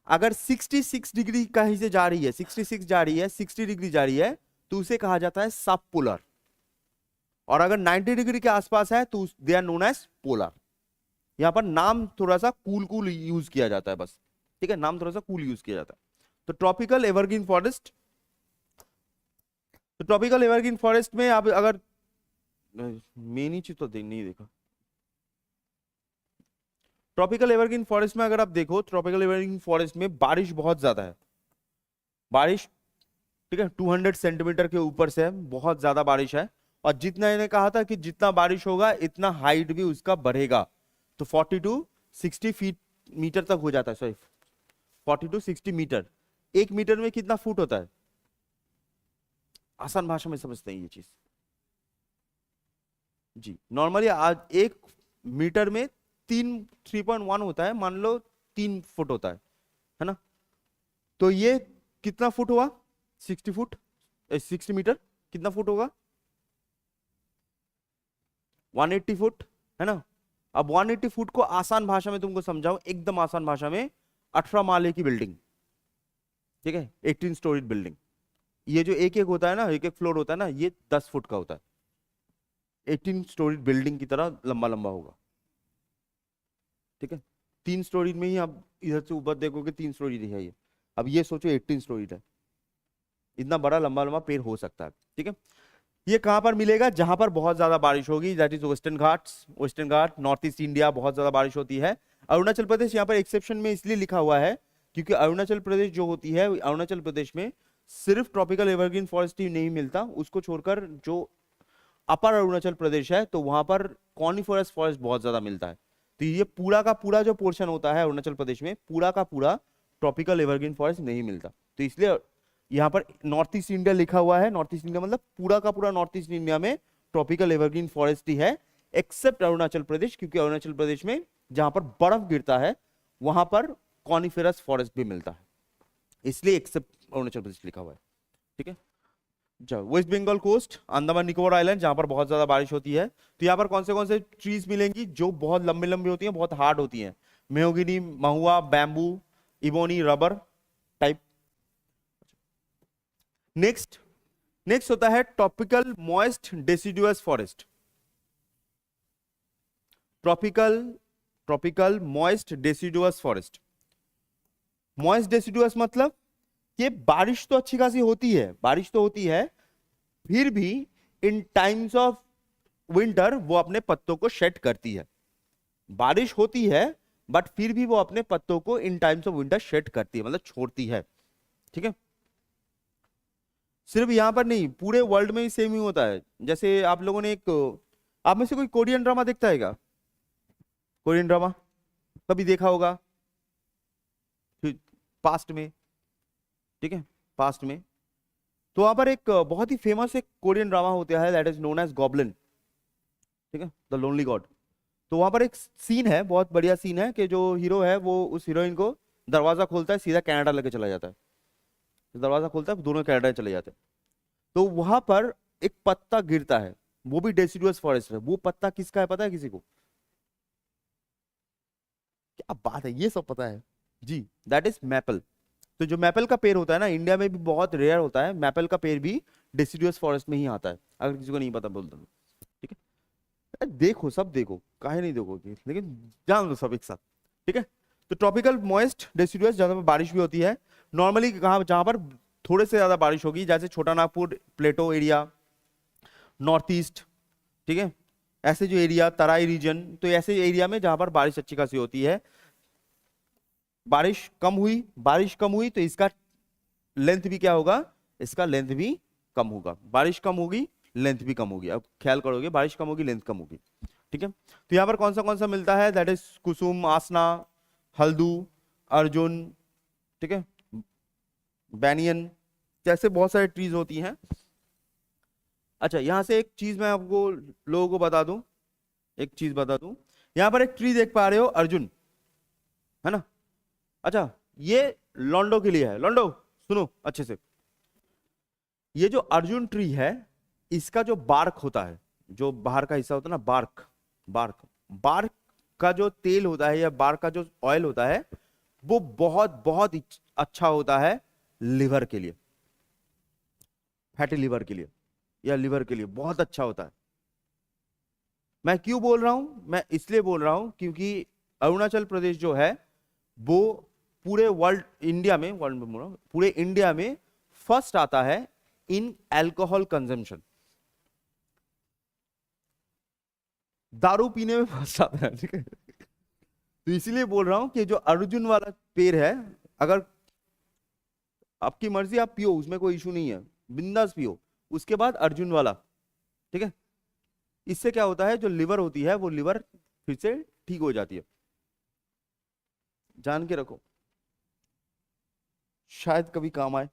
Speaker 1: अगर 66 डिग्री कहीं से जा रही है, 66 जा रही है, 60 डिग्री जा रही है, तो उसे कहा जाता है सब पोलर। और अगर 90 डिग्री के आसपास है तो they are known as polar. यहां पर नाम थोड़ा सा कूल यूज किया जाता है बस, ठीक है, नाम थोड़ा सा कूल यूज किया जाता है। तो ट्रॉपिकल एवरग्रीन फॉरेस्ट, तो ट्रॉपिकल एवरग्रीन फॉरेस्ट में आप अगर मेन ही चीज तो नहीं देखा, ट्रॉपिकल एवरग्रीन फॉरेस्ट में अगर आप देखो, ट्रॉपिकल एवरग्रीन फॉरेस्ट में बारिश बहुत ज्यादा है, बारिश, ठीक है, 200 सेंटीमीटर के ऊपर से है, बहुत ज्यादा बारिश है। और जितना इन्हें कहा था कि जितना बारिश होगा इतना हाइट भी उसका बढ़ेगा, तो 40 to 60 फीट मीटर तक हो जाता है, सॉरी 40 to 60 मीटर। 1 मीटर में कितना फुट होता है, आसान भाषा में समझते हैं ये चीज जी। नॉर्मली आज 1 मीटर में 3.1 होता है, मान लो 3 फुट होता है ना, तो ये कितना फुट हुआ, 60 फुट, 60 मीटर कितना फुट होगा, 180 फुट, है ना। अब 180 फुट को आसान भाषा में तुमको समझाऊं, एकदम आसान भाषा में, 18 माले की बिल्डिंग, ठीक है, 18 स्टोरी बिल्डिंग। ये जो एक एक होता है ना, एक एक फ्लोर होता है ना, ये 10 फुट का होता है, 18 स्टोरी बिल्डिंग की तरह लंबा लंबा होगा, ठीक है। 3 स्टोरी में ही आप इधर से ऊपर देखोगे 3 स्टोरी है ये। अब ये सोचो 18 स्टोरी है, इतना बड़ा लंबा लंबा पेड़ हो सकता है, ठीक है। ये कहां पर मिलेगा, जहां पर बहुत ज्यादा बारिश होगी, that is western Ghats, western Ghat, north east India, बहुत ज्यादा बारिश होती है। अरुणाचल प्रदेश यहाँ पर एक्सेप्शन में इसलिए लिखा हुआ है क्योंकि अरुणाचल प्रदेश जो होती है, अरुणाचल प्रदेश में सिर्फ ट्रॉपिकल एवरग्रीन फॉरेस्ट ही नहीं मिलता, उसको छोड़कर जो अपर अरुणाचल प्रदेश है, तो वहां पर कॉनिफरस फॉरेस्ट बहुत ज्यादा मिलता है। तो ये पूरा का पूरा जो पोर्शन होता है अरुणाचल प्रदेश में, पूरा का पूरा ट्रॉपिकल एवरग्रीन फॉरेस्ट नहीं मिलता, तो इसलिए यहाँ पर नॉर्थ ईस्ट इंडिया लिखा हुआ है। नॉर्थ ईस्ट इंडिया मतलब पूरा का पूरा नॉर्थ ईस्ट इंडिया में ट्रॉपिकल एवरग्रीन फॉरेस्ट ही है, एक्सेप्ट अरुणाचल प्रदेश, क्योंकि अरुणाचल प्रदेश में जहां पर बर्फ गिरता है वहां पर कॉनिफेरस फॉरेस्ट भी मिलता है, इसलिए एक्सेप्ट अरुणाचल प्रदेश लिखा हुआ है, ठीक है। West Bengal coast, Andaman Nicobar island, जहां पर बहुत ज्यादा बारिश होती है। तो यहाँ पर कौन से ट्रीज मिलेंगी जो बहुत लंबे लंबे होती हैं, बहुत हार्ड होती हैं? मेहोगिनी, महुआ, bamboo, ebony, rubber type. Next next होता है tropical moist deciduous forest. Tropical moist deciduous forest. Moist deciduous मतलब कि बारिश तो अच्छी खासी होती है, बारिश तो होती है, फिर भी इन टाइम्स ऑफ विंटर वो अपने पत्तों को शेड करती है। बारिश होती है बट फिर भी वो अपने पत्तों को इन टाइम्स ऑफ विंटर शेड करती है, मतलब छोड़ती है। ठीक है, सिर्फ यहां पर नहीं, पूरे वर्ल्ड में ही सेम ही होता है। जैसे आप लोगों ने आप में से कोई कोरियन ड्रामा देखता है क्या? कोरियन ड्रामा कभी देखा होगा पास्ट में, ठीक है, पास्ट में। तो वहां पर एक बहुत ही फेमस एक कोरियन ड्रामा होता है, that is known as goblin, ठीक है, द लोनली गॉड। तो वहां पर एक सीन है, बहुत बढ़िया सीन है, कि जो हीरो है वो उस हीरोइन को दरवाजा खोलता है, सीधा कनाडा लेके चला जाता है। दरवाजा खोलता है, दोनों कनाडा चले जाते हैं। तो वहां पर एक पत्ता गिरता है, वो भी डेसिडुअस फॉरेस्ट है। वो पत्ता किसका है पता है किसी को? क्या बात है, ये सब पता है जी, दैट इज मैपल। तो जो मैपल का पेड़ होता है ना, इंडिया में भी बहुत रेयर होता है। मैपल का पेड़ भी डेसिडुअस फॉरेस्ट में ही आता है, अगर किसी को नहीं पता बोल दो। ठीक है, देखो सब देखो, काहे नहीं देखोगे, लेकिन जान लो सब एक साथ। ठीक है, तो ट्रॉपिकल मॉइस्ट डेसिडुअस, जहां पर बारिश भी होती है नॉर्मली, कहाँ जहां पर थोड़े से ज्यादा बारिश होगी, जैसे छोटा नागपुर, प्लेटो एरिया, नॉर्थ ईस्ट, ठीक है, ऐसे जो एरिया, तराई रीजन, तो ऐसे एरिया में जहां पर बारिश अच्छी खासी होती है। बारिश कम हुई तो इसका लेंथ भी क्या होगा? इसका लेंथ भी कम होगा। बारिश कम होगी, लेंथ भी कम होगी। अब ख्याल करोगे, बारिश कम होगी, लेंथ कम होगी। ठीक है, तो यहां पर कौन सा मिलता है? दैट इज कुसुम, आसना, हल्दू, अर्जुन, ठीक है, बैनियन, जैसे बहुत सारे ट्रीज होती हैं। अच्छा, यहां से एक चीज मैं आपको लोगों को बता दूं, एक चीज बता दूं, यहां पर एक ट्री देख पा रहे हो, अर्जुन, है ना? अच्छा, ये लॉन्डो के लिए है। लॉन्डो सुनो अच्छे से, ये जो अर्जुन ट्री है, इसका जो बार्क होता है, जो बाहर का हिस्सा होता है ना, बार्क बार्क बार्क का जो तेल होता है, या बार्क का जो ऑयल होता है, वो बहुत बहुत अच्छा होता है लिवर के लिए, फैटी लिवर के लिए, या लिवर के लिए बहुत अच्छा होता है। मैं क्यों बोल रहा हूं? मैं इसलिए बोल रहा हूं क्योंकि अरुणाचल प्रदेश जो है वो पूरे पूरे इंडिया में फर्स्ट आता है इन अल्कोहल कंजम्पशन। दारू पीने में फर्स्ट आता है, ठीक है। तो इसीलिए बोल रहा हूं कि जो अर्जुन वाला पेड़ है, अगर आपकी मर्जी आप पियो, उसमें कोई इशू नहीं है, बिंदास पियो। उसके बाद अर्जुन वाला, ठीक है, इससे क्या होता है, जो लिवर होती है वो लिवर फिर से ठीक हो जाती है, जान के रखो, शायद कभी काम आए।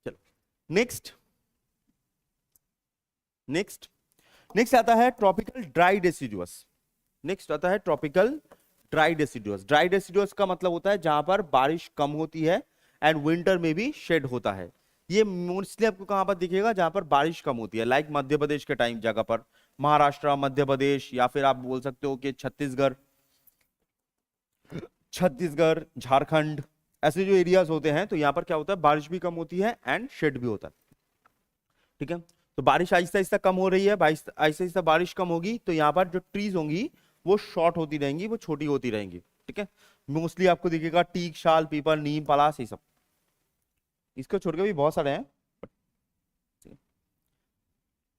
Speaker 1: चलो, नेक्स्ट नेक्स्ट नेक्स्ट आता है ट्रॉपिकल ड्राई डेसिडुअस। नेक्स्ट आता है tropical dry deciduous. Dry deciduous का मतलब होता है जहां पर बारिश कम होती है एंड विंटर में भी शेड होता है। ये मोस्टली आपको कहां पर दिखेगा? जहां पर बारिश कम होती है, लाइक मध्य प्रदेश के टाइम जगह पर, महाराष्ट्र, मध्य प्रदेश, या फिर आप बोल सकते हो कि छत्तीसगढ़, झारखंड, ऐसे जो एरियाज होते हैं, तो यहाँ पर क्या होता है, बारिश भी कम होती है एंड शेड भी होता है। ठीक है, तो बारिश आहिस्ता आहिस्ता कम हो रही है, आहिस्ता आहिस्ता बारिश कम होगी, तो यहाँ पर जो ट्रीज होंगी वो शॉर्ट होती रहेंगी, वो छोटी होती रहेंगी। ठीक है, मोस्टली आपको दिखेगा टीक, शाल, पीपल, नीम, पलास, ये सब। इसको छोड़ के भी बहुत सारे हैं।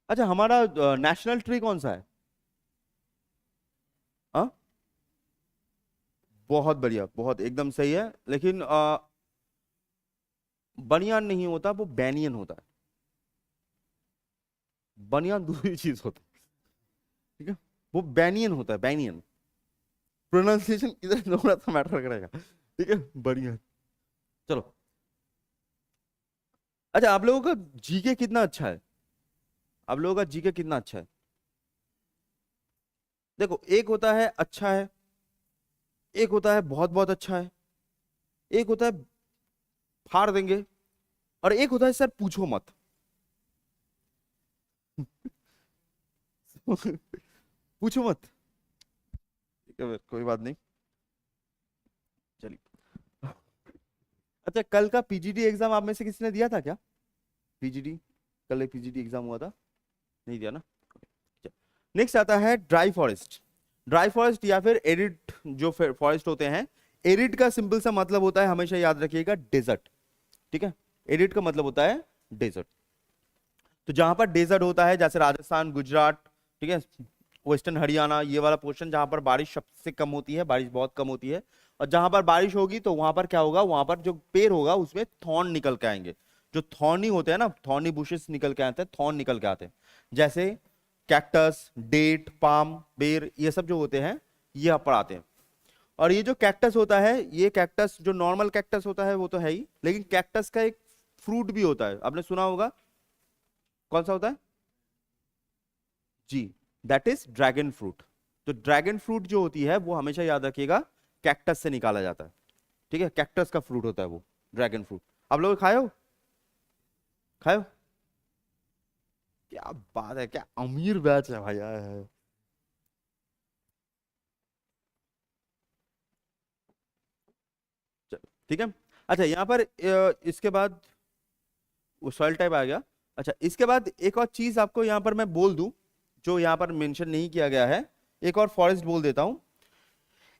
Speaker 1: अच्छा, हमारा नेशनल ट्री कौन सा है? हाँ, बहुत बढ़िया, बहुत एकदम सही है, लेकिन बनियान नहीं होता, वो बैनियन होता है। बनियान दूसरी चीज होता है, ठीक है, वो बैनियन होता है, बैनियन। प्रोनाउंसिएशन इधर थोड़ा सा मैटर करेगा, ठीक है, बढ़िया। चलो, अच्छा, आप लोगों का जीके कितना अच्छा है? आप लोगों का जीके कितना अच्छा है? देखो, एक होता है अच्छा है, एक होता है बहुत बहुत अच्छा है, एक होता है फाड़ देंगे, और एक होता है सर पूछो मत। पूछो मत, ठीक है कोई बात नहीं, चलिए। अच्छा, कल का पीजीडी एग्जाम आप में से किसी ने दिया था क्या? पीजीडी, कल एक पीजीडी एग्जाम हुआ था, नहीं दिया ना? नेक्स्ट आता है ड्राई फॉरेस्ट। ड्राई फॉरेस्ट या फिर एरिड जो फॉरेस्ट होते हैं, एरिड का सिंपल सा मतलब होता है, हमेशा याद रखिएगा, डेजर्ट। ठीक है, एरिड का मतलब होता है डेजर्ट। तो जहां पर डेजर्ट होता है, जैसे राजस्थान, गुजरात, ठीक है, वेस्टर्न हरियाणा, ये वाला पोर्शन जहां पर बारिश सबसे कम होती है, बारिश बहुत कम होती है, और जहां पर बारिश होगी तो वहां पर क्या होगा, वहां पर जो पेड़ होगा उसमें थॉर्न निकल के आएंगे। जो थॉर्नी होते हैं ना, थॉर्नी बुशेस निकल के आते हैं, थॉर्न निकल के आते हैं, जैसे कैक्टस, डेट, पाम, बेर, ये सब जो होते हैं ये यहाँ पर आते हैं। और ये जो कैक्टस होता है, ये कैक्टस जो नॉर्मल कैक्टस होता है वो तो है ही, लेकिन कैक्टस का एक फ्रूट भी होता है, आपने सुना होगा, कौन सा होता है जी? That is dragon fruit. तो ड्रैगन फ्रूट जो होती है वो हमेशा याद रखिएगा कैक्टस से निकाला जाता है। ठीक है, कैक्टस का फ्रूट होता है वो ड्रैगन फ्रूट। आप लोग खाए हो? खाए हो? क्या बात है, क्या अमीर बैच है भाई यार। ठीक है। अच्छा, यहाँ पर इसके बाद वो सॉइल टाइप आ गया। अच्छा, इसके बाद एक और चीज आपको यहाँ पर मैं बोल दूं, जो यहाँ पर मेंशन नहीं किया गया है, एक और फॉरेस्ट बोल देता हूं।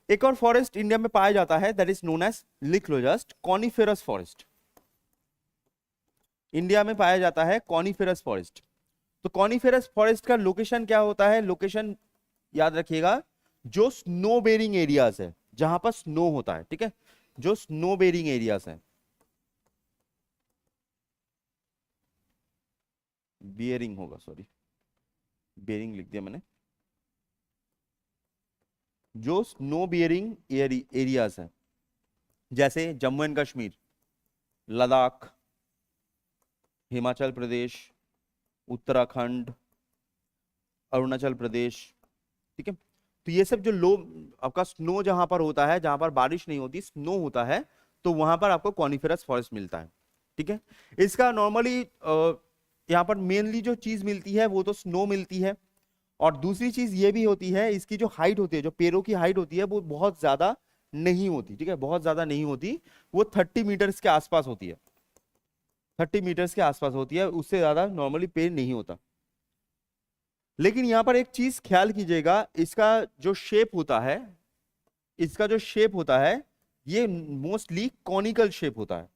Speaker 1: एक और फॉरेस्ट इंडिया में पाया जाता है, दैट इज नोन एज, लिख लो जस्ट, कॉनिफेरस फॉरेस्ट। इंडिया में पाया जाता है कॉनिफेरस फॉरेस्ट। तो कॉनिफेरस फॉरेस्ट का लोकेशन क्या होता है? लोकेशन याद रखिएगा, जो स्नो बेरिंग एरियाज है, जहां पर स्नो होता है, ठीक है, जो स्नो बेरिंग एरियाज है, बियरिंग होगा, सॉरी बेरिंग लिख दिया मैंने, जो स्नो बियरिंग एरियाज है, जैसे जम्मू एंड कश्मीर, लद्दाख, हिमाचल प्रदेश, उत्तराखंड, अरुणाचल प्रदेश, ठीक है। तो ये सब जो लो आपका स्नो जहां पर होता है, जहां पर बारिश नहीं होती, स्नो होता है, तो वहां पर आपको कॉनिफेरस फॉरेस्ट मिलता है। ठीक है, इसका नॉर्मली यहाँ पर मेनली जो चीज मिलती है वो तो स्नो मिलती है, और दूसरी चीज ये भी होती है, इसकी जो हाइट होती है, जो पेड़ों की हाइट होती है, वो बहुत ज्यादा नहीं होती। ठीक है, बहुत ज्यादा नहीं होती, वो 30 मीटर्स के आसपास होती है, 30 मीटर्स के आसपास होती है, उससे ज्यादा नॉर्मली पेड़ नहीं होता। लेकिन यहां पर एक चीज ख्याल कीजिएगा, इसका जो शेप होता है, इसका जो शेप होता है, ये मोस्टली कॉनिकल शेप होता है।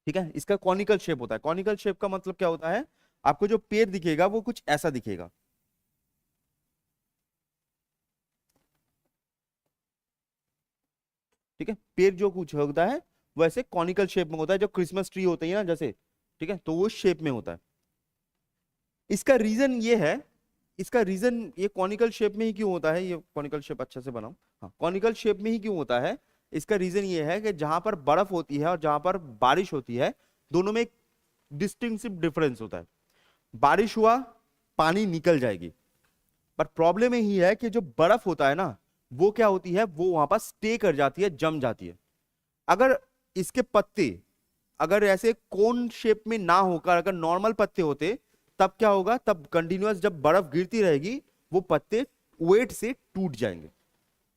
Speaker 1: ठीक है, इसका कॉनिकल शेप होता है। कॉनिकल शेप का मतलब क्या होता है? आपको जो पेड़ दिखेगा वो कुछ ऐसा दिखेगा। ठीक है, पेड़ जो कुछ होता है वैसे कॉनिकल शेप में होता है, जो क्रिसमस ट्री होते हैं ना जैसे, ठीक है, तो वो शेप में होता है। इसका रीजन ये है, इसका रीजन ये कॉनिकल शेप में ही क्यों होता है, ये कॉनिकल शेप अच्छे से बनाओ, हाँ, कॉनिकल शेप में ही क्यों होता है, इसका रीजन ये है कि जहां पर बर्फ होती है और जहां पर बारिश होती है, दोनों में एक डिस्टिंक्टिव डिफरेंस होता है। बारिश हुआ, पानी निकल जाएगी, पर प्रॉब्लम यही है कि जो बर्फ होता है ना, वो क्या होती है, वो वहां पर स्टे कर जाती है, जम जाती है। अगर इसके पत्ते अगर ऐसे कोन शेप में ना होकर अगर नॉर्मल पत्ते होते, तब क्या होगा, तब कंटिन्यूअस जब बर्फ गिरती रहेगी, वो पत्ते वेट से टूट जाएंगे।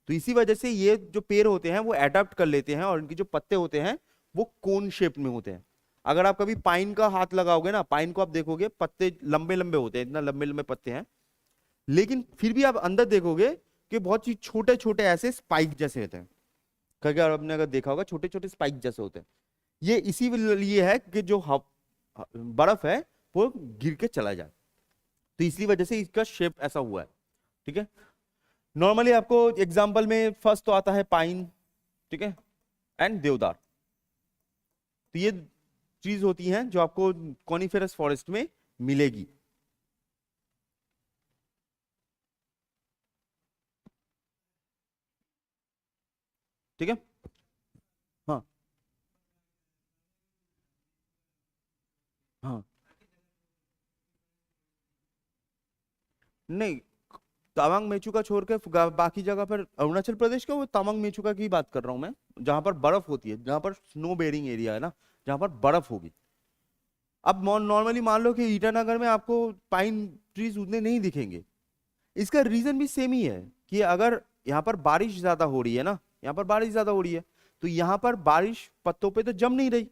Speaker 1: तो इसी वजह से ये जो पेड़ होते हैं वो एडाप्ट कर लेते हैं, और इनके जो पत्ते होते हैं वो कोन शेप में होते हैं। अगर आप कभी पाइन का हाथ लगाओगे ना, पाइन को आप देखोगे, पत्ते लंबे लंबे होते हैं, इतना लंबे लंबे पत्ते हैं, लेकिन फिर भी आप अंदर देखोगे कि बहुत ही छोटे छोटे ऐसे स्पाइक जैसे होते हैं। कभी आपने अगर देखा होगा, छोटे छोटे स्पाइक जैसे होते हैं। ये इसी लिए है कि जो बर्फ है वो गिर के चला जाए, तो इसी वजह से इसका शेप ऐसा हुआ है। ठीक है, नॉर्मली आपको एग्जांपल में फर्स्ट तो आता है पाइन, ठीक है, एंड देवदार। तो ये चीज होती हैं जो आपको कॉनिफेरस फॉरेस्ट में मिलेगी। ठीक है, हाँ हाँ, नहीं, तावांग मेचुका छोड़ के बाकी जगह पर, अरुणाचल प्रदेश का वो तावांग मेचुका की बात कर रहा हूं मैं, जहां पर बर्फ होती है, जहां पर स्नो बेरिंग एरिया है ना, जहां पर बर्फ होगी। अब नॉर्मली मान लो कि ईटानगर में आपको पाइन ट्रीज उतने नहीं दिखेंगे। इसका रीजन भी सेम ही है कि अगर यहाँ पर बारिश ज्यादा हो रही है ना, यहाँ पर बारिश ज्यादा हो रही है, तो यहाँ पर बारिश पत्तों पे तो जम नहीं रही,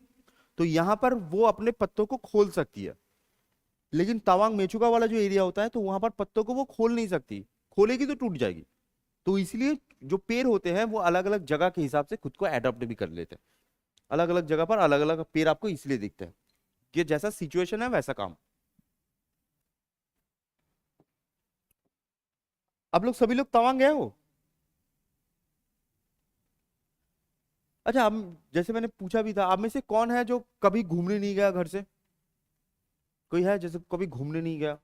Speaker 1: तो यहाँ पर वो अपने पत्तों को खोल सकती है। लेकिन तवांग मेचुका वाला जो एरिया होता है तो वहां पर पत्तों को वो खोल नहीं सकती, खोलेगी तो टूट जाएगी। तो इसलिए जो पेड़ होते हैं वो अलग अलग जगह के हिसाब से खुद को एडॉप्ट भी कर लेते हैं। अलग अलग जगह पर अलग अलग पेड़ आपको इसलिए दिखते हैं कि जैसा सिचुएशन है वैसा काम। आप लोग सभी लोग तवांग गए हो? अच्छा, हम जैसे मैंने पूछा भी था, आप में से कौन है जो कभी घूमने नहीं गया घर से? कोई है जैसे कभी घूमने नहीं गया?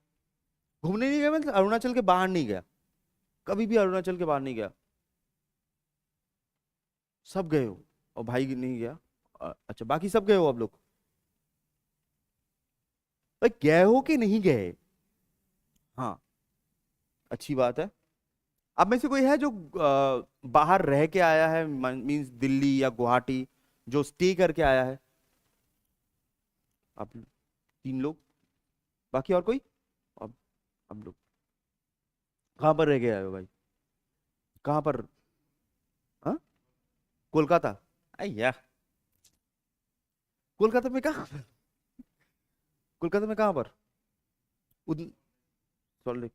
Speaker 1: घूमने नहीं गया मतलब अरुणाचल के बाहर नहीं गया, कभी भी अरुणाचल के बाहर नहीं गया? सब गए हो और भाई नहीं गया? अच्छा, बाकी सब गए हो आप लोग? भाई गए हो कि नहीं गए? हाँ, अच्छी बात है। अब में से कोई है जो बाहर रह के आया है, मींस दिल्ली या गुवाहाटी, जो स्टे करके आया है? आप 3 लोग, बाकी और कोई? अब अब लोग कहाँ पर रह के आए हो भाई? कहाँ पर? हाँ, कोलकाता? अय्या, कोलकाता में कहाँ पर? कोलकाता में कहाँ पर? उद सॉल्ट लेक?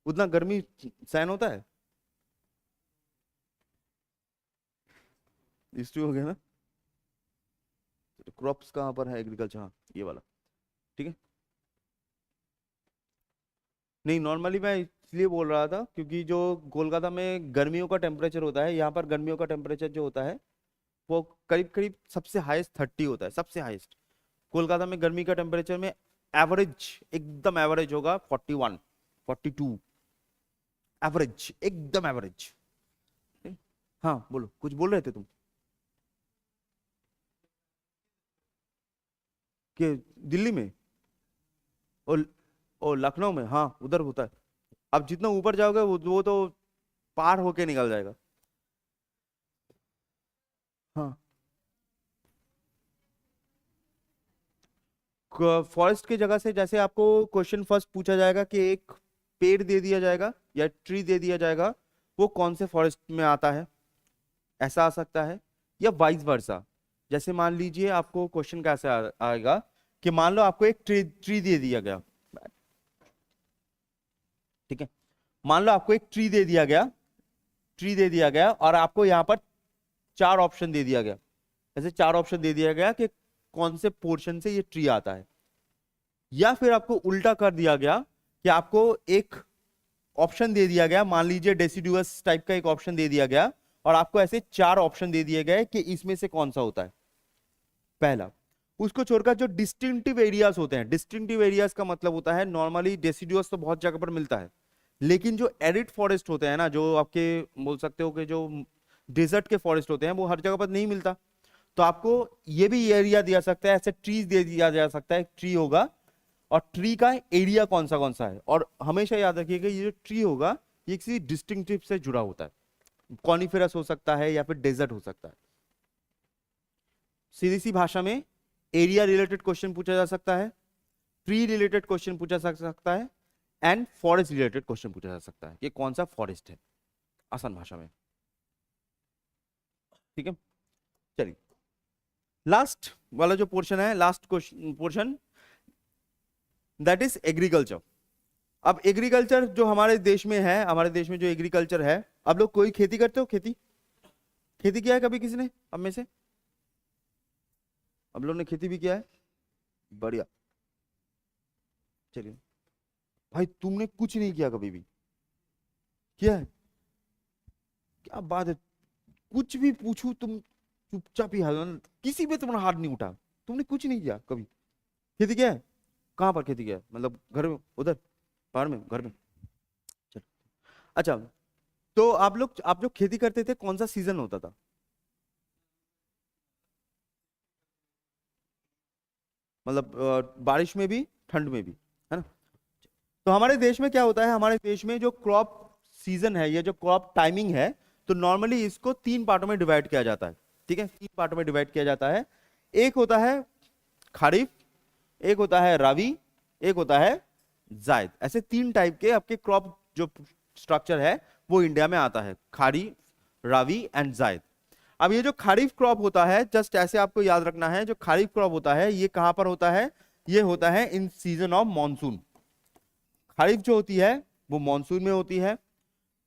Speaker 1: उतना गर्मी सहन होता है? हिस्ट्री हो गया ना। क्रॉप्स कहाँ पर है? एग्रीकल्चर, हाँ ये वाला, ठीक है। नहीं, नॉर्मली मैं इसलिए बोल रहा था क्योंकि जो कोलकाता में गर्मियों का टेम्परेचर होता है, यहाँ पर गर्मियों का टेम्परेचर जो होता है वो करीब करीब सबसे हाईएस्ट 30 होता है, सबसे हाईएस्ट। कोलकाता में गर्मी का टेम्परेचर में एवरेज, एकदम एवरेज होगा 41 42, एवरेज, एकदम एवरेज। हाँ बोलो, कुछ बोल रहे थे तुम? कि दिल्ली में? ओ लखनऊ में, हाँ उधर होता है। अब जितना ऊपर जाओगे वो तो पार होके निकल जाएगा। हाँ, फॉरेस्ट की जगह से जैसे आपको क्वेश्चन फर्स्ट पूछा जाएगा कि एक पेड़ दे दिया जाएगा या ट्री दे दिया जाएगा, वो कौन से फॉरेस्ट में आता है, ऐसा आ सकता है, या वाइस वर्सा। जैसे मान लीजिए आपको क्वेश्चन कैसे आएगा कि मान लो आपको एक ट्री दे दिया गया, ठीक है, मान लो आपको एक ट्री दे दिया गया और आपको यहाँ पर 4 ऑप्शन दे दिया गया। ऐसे 4 ऑप्शन दे दिया गया कि कौन से पोर्शन से ये ट्री आता है। या फिर आपको उल्टा कर दिया गया कि आपको एक ऑप्शन दे दिया गया, मान लीजिए डेसिडुअस टाइप का एक ऑप्शन दे दिया गया और आपको ऐसे 4 ऑप्शन दे दिए गए कि इसमें से कौन सा होता है पहला। उसको छोड़कर जो डिस्टिंक्टिव एरियाज होते हैं, डिस्टिंक्टिव एरियाज का मतलब होता है नॉर्मली डेसिडुअस तो बहुत जगह पर मिलता है, लेकिन जो एरिड फॉरेस्ट होते हैं ना, जो आपके बोल सकते हो कि जो डेजर्ट के फॉरेस्ट होते हैं, वो हर जगह पर नहीं मिलता। तो आपको ये भी एरिया दिया सकता है, ऐसे ट्रीज दे दिया जा सकता है, ट्री होगा और ट्री का एरिया कौन सा है। और हमेशा याद रखिएगा ये जो ट्री होगा ये किसी डिस्टिंक्टिव से जुड़ा होता है, कॉनिफेरस हो सकता है या फिर डेजर्ट हो सकता है। सीधी सी भाषा में एरिया रिलेटेड क्वेश्चन पूछा जा सकता है, ट्री रिलेटेड क्वेश्चन पूछा जा सकता है, एंड फॉरेस्ट रिलेटेड क्वेश्चन पूछा जा सकता है कि कौन सा फॉरेस्ट है, आसान भाषा में, ठीक है। चलिए, लास्ट वाला जो पोर्शन है, last question portion, that is agriculture. अब एग्रीकल्चर जो हमारे देश में है, हमारे देश में जो एग्रीकल्चर है, अब लोग कोई खेती करते हो? खेती किया है कभी किसी ने अब में से? अब लोग ने खेती भी किया है, बढ़िया। चलिए भाई, तुमने कुछ नहीं किया कभी भी? किया है? क्या बात है, कुछ भी पूछू तुम चुपचाप ही हाथ, किसी पे तुम्हारा हाथ नहीं उठा, तुमने कुछ नहीं किया कभी? खेती किया है? कहाँ पर खेती किया है? मतलब घर में, उधर पहाड़ में, घर में? चलो, अच्छा, तो आप जो खेती करते थे कौन सा सीजन होता था? मतलब बारिश में भी, ठंड में भी, है ना? तो हमारे देश में क्या होता है, हमारे देश में जो क्रॉप सीजन है, ये जो क्रॉप टाइमिंग है, तो नॉर्मली इसको 3 पार्टों में डिवाइड किया जाता है, ठीक है, 3 पार्टों में डिवाइड किया जाता है। एक होता है खरीफ, एक होता है रावी, एक होता है जायद। ऐसे 3 टाइप के आपके क्रॉप जो स्ट्रक्चर है वो इंडिया में आता है, खरीफ, रावी एंड जायद। अब ये जो खरीफ क्रॉप होता है, जस्ट ऐसे आपको याद रखना है, जो खरीफ क्रॉप होता है ये कहां पर होता है, ये होता है इन सीजन ऑफ मॉनसून। खरीफ जो होती है वो मॉनसून में होती है,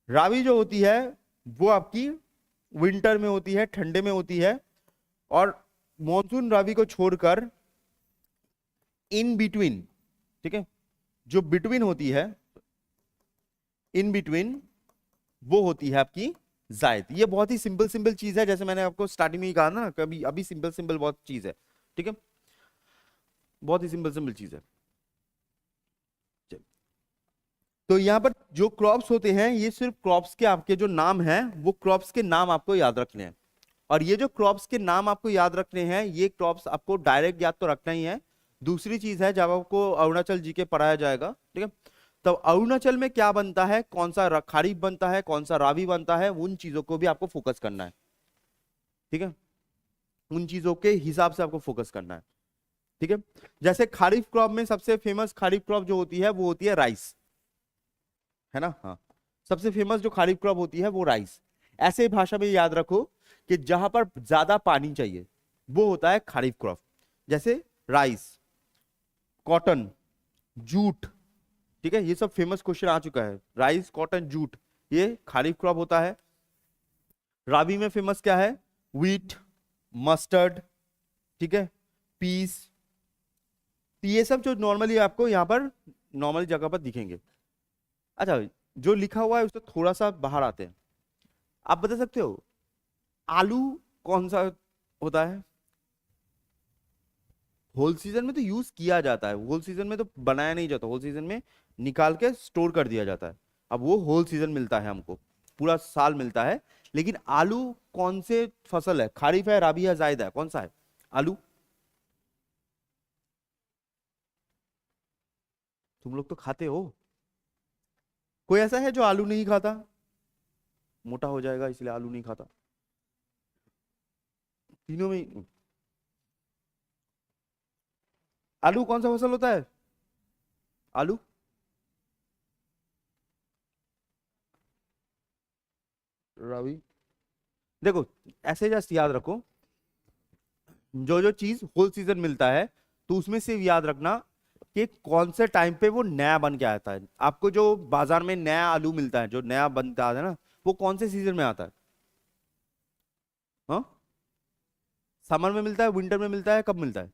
Speaker 1: रावी जो होती है वो आपकी विंटर में होती है, ठंडे में होती है, और मॉनसून रावी को छोड़कर इन बिटवीन, ठीक है, जो बिटवीन होती है, इन बिटवीन वो होती है आपकी जायद। ये बहुत ही सिंपल सिंपल चीज है, जैसे मैंने आपको स्टार्टिंग में ही कहा ना, कभी अभी सिंपल सिंपल बहुत चीज है, ठीक है, बहुत ही सिंपल सिंपल चीज है। तो यहां पर जो क्रॉप्स होते हैं, ये सिर्फ क्रॉप्स के आपके जो नाम हैं वो क्रॉप्स के नाम आपको याद रखने हैं। और ये जो क्रॉप्स के नाम आपको याद रखने हैं, ये क्रॉप्स आपको डायरेक्ट याद तो रखना ही है। दूसरी चीज है, जब आपको अरुणाचल जी के पढ़ाया जाएगा, ठीक है, तब अरुणाचल में क्या बनता है, कौन सा खरीफ बनता है, कौन सा रावी बनता है, उन चीजों को भी आपको फोकस करना है, ठीक है, उन चीजों के हिसाब से आपको फोकस करना है, ठीक है। जैसे खरीफ क्रॉप में सबसे फेमस खरीफ क्रॉप जो होती है वो होती है राइस, है ना, हाँ, सबसे फेमस जो खरीफ क्रॉप होती है वो राइस। ऐसे भाषा में याद रखो कि जहां पर ज्यादा पानी चाहिए वो होता है खरीफ क्रॉप, जैसे राइस, कॉटन, जूट, ठीक है, ये सब फेमस क्वेश्चन आ चुका है। राइस, कॉटन, जूट, ये खरीफ क्रॉप होता है। राबी में फेमस क्या है, व्हीट, मस्टर्ड, ठीक है, पीस, ये सब जो नॉर्मली आपको यहाँ पर नॉर्मल जगह पर दिखेंगे। अच्छा, जो लिखा हुआ है उससे थोड़ा सा बाहर आते हैं। आप बता सकते हो आलू कौन सा होता है? होल सीजन में तो यूज किया जाता है, होल सीजन में तो बनाया नहीं जाता, होल सीजन में निकाल के स्टोर कर दिया जाता है। अब वो होल सीजन मिलता है हमको, पूरा साल मिलता है। लेकिन आलू कौन से फसल है, खरीफ है, राबी है, जायद है, कौन सा है आलू? तुम लोग तो खाते हो, कोई ऐसा है जो आलू नहीं खाता? मोटा हो जाएगा इसलिए आलू नहीं खाता, तीनों में। आलू कौन सा फसल होता है, आलू? रवि, देखो ऐसे जस्ट याद रखो, जो जो चीज होल सीजन मिलता है तो उसमें से याद रखना कि कौन से टाइम पे वो नया बन के आता है। आपको जो बाजार में नया आलू मिलता है, जो नया बनता है ना, वो कौन से सीजन में आता है? हाँ, समर में मिलता है, विंटर में मिलता है, कब मिलता है?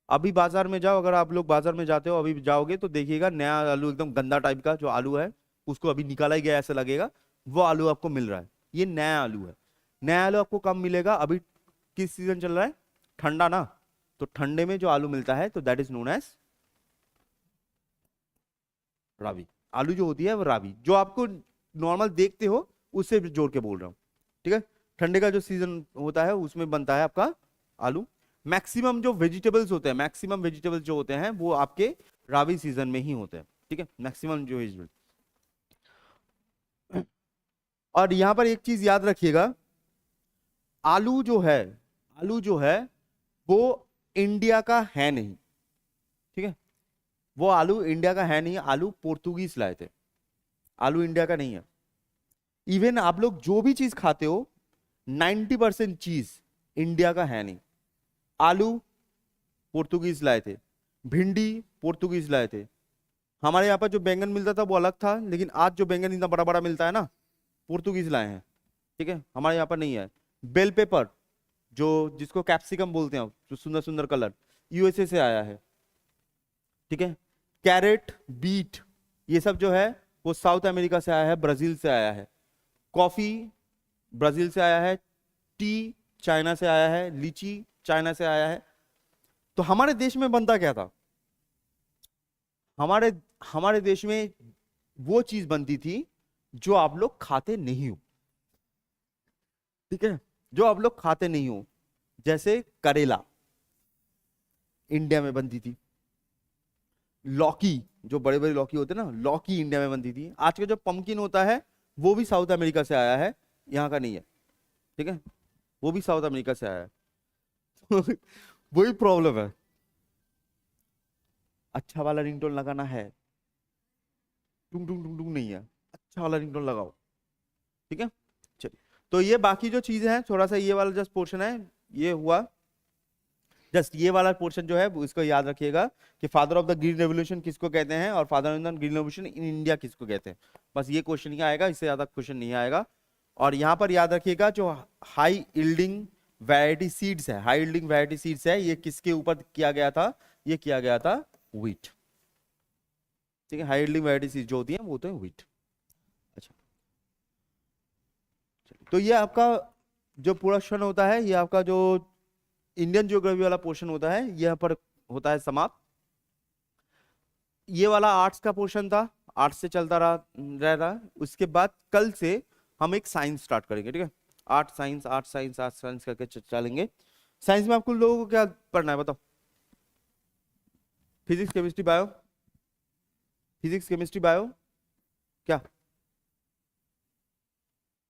Speaker 1: अभी बाजार में जाओ, अगर आप लोग बाजार में जाते हो, अभी जाओगे तो देखिएगा नया आलू, एकदम गंदा टाइप का जो आलू है, उसको अभी निकाला ही गया ऐसा लगेगा, वो आलू आपको मिल रहा है, ये नया आलू है। नया आलू आपको कब मिलेगा? अभी किस सीजन चल रहा है, ठंडा ना, तो ठंडे में जो आलू मिलता है तो that is known as Ravi. आलू जो होती है वो रावी, जो आपको नॉर्मल देखते हो उससे जोड़ के बोल रहा हूँ, ठीक है। ठंडे का जो सीजन होता है उसमें बनता है आपका आलू। मैक्सिमम जो वेजिटेबल्स होते हैं, मैक्सिमम वेजिटेबल्स जो होते हैं वो आपके रावी सीजन में ही होते हैं, ठीक है, मैक्सिमम जो वेजिटेबल। और यहां पर एक चीज याद रखिएगा, आलू जो है, आलू जो है वो इंडिया का है नहीं, ठीक है, वो आलू इंडिया का है नहीं, आलू पोर्तुगीज लाए थे, आलू इंडिया का नहीं है। इवन आप लोग जो भी चीज खाते हो 90% चीज इंडिया का है नहीं। आलू पोर्तुगीज लाए थे, भिंडी पोर्तुगीज लाए थे, हमारे यहाँ पर जो बैंगन मिलता था वो अलग था, लेकिन आज जो बैंगन इतना बड़ा बड़ा मिलता है ना, पोर्तुगीज लाए हैं, ठीक है, हमारे यहाँ पर नहीं है। बेल पेपर, जो जिसको कैप्सिकम बोलते हैं, जो सुंदर सुंदर कलर, यूएसए से आया है, ठीक है। कैरेट, बीट, ये सब जो है वो साउथ अमेरिका से आया है, ब्राजील से आया है। कॉफी ब्राजील से आया है, टी चाइना से आया है, लीची चाइना से आया है। तो हमारे देश में बनता क्या था, हमारे हमारे देश में वो चीज बनती थी जो आप लोग खाते नहीं हो, ठीक है, जो आप लोग खाते नहीं हो। जैसे करेला इंडिया में बनती थी, लौकी, जो बड़े बड़े लौकी होते हैं ना, लौकी इंडिया में बनती थी। आज का जो पंपकिन होता है वो भी साउथ अमेरिका से आया है, यहाँ का नहीं है, ठीक है। वो भी साउथ अमेरिका से आया है। वही प्रॉब्लम है। अच्छा वाला रिंगटोन लगाना है, टुंग टुंग टुंग टुंग नहीं है, अच्छा वाला रिंगटोन लगाओ। ठीक है, चलिए। तो ये बाकी जो चीजें हैं, थोड़ा सा ये वाला जस्ट पोर्शन है, ये हुआ जस्ट ये वाला पोर्शन जो है वो इसको याद रखिएगा कि father of the green revolution किसको कहते हैं और father of the green revolution in India किसको कहते हैं। बस ये क्वेश्चन ही आएगा, इससे ज्यादा क्वेश्चन नहीं आएगा। और यहाँ पर याद रखिएगा जो हाई यील्डिंग वैरायटी सीड्स है, हाई यील्डिंग वैरायटी सीड्स है, ये किसके ऊपर किया गया था, ये किया गया था व्हीट। ठीक है, हाई यील्डिंग वैरायटी सीड्स जो होती हैं वो होते हैं व्हीट। अच्छा, तो ये आपका जो पोर्शन होता है, ये आपका जो इंडियन ज्योग्राफी वाला पोर्शन होता है, यहाँ पर होता है समाप्त। ये वाला आर्ट्स का पोर्शन था, आर्ट्स से चलता रहा। उसके बाद कल से हम एक साइंस स्टार्ट करेंगे। ठीक है, art science art science art science करके चलेंगे। साइंस में आपको लोगों को क्या पढ़ना है बताओ? Physics chemistry bio, physics chemistry bio क्या?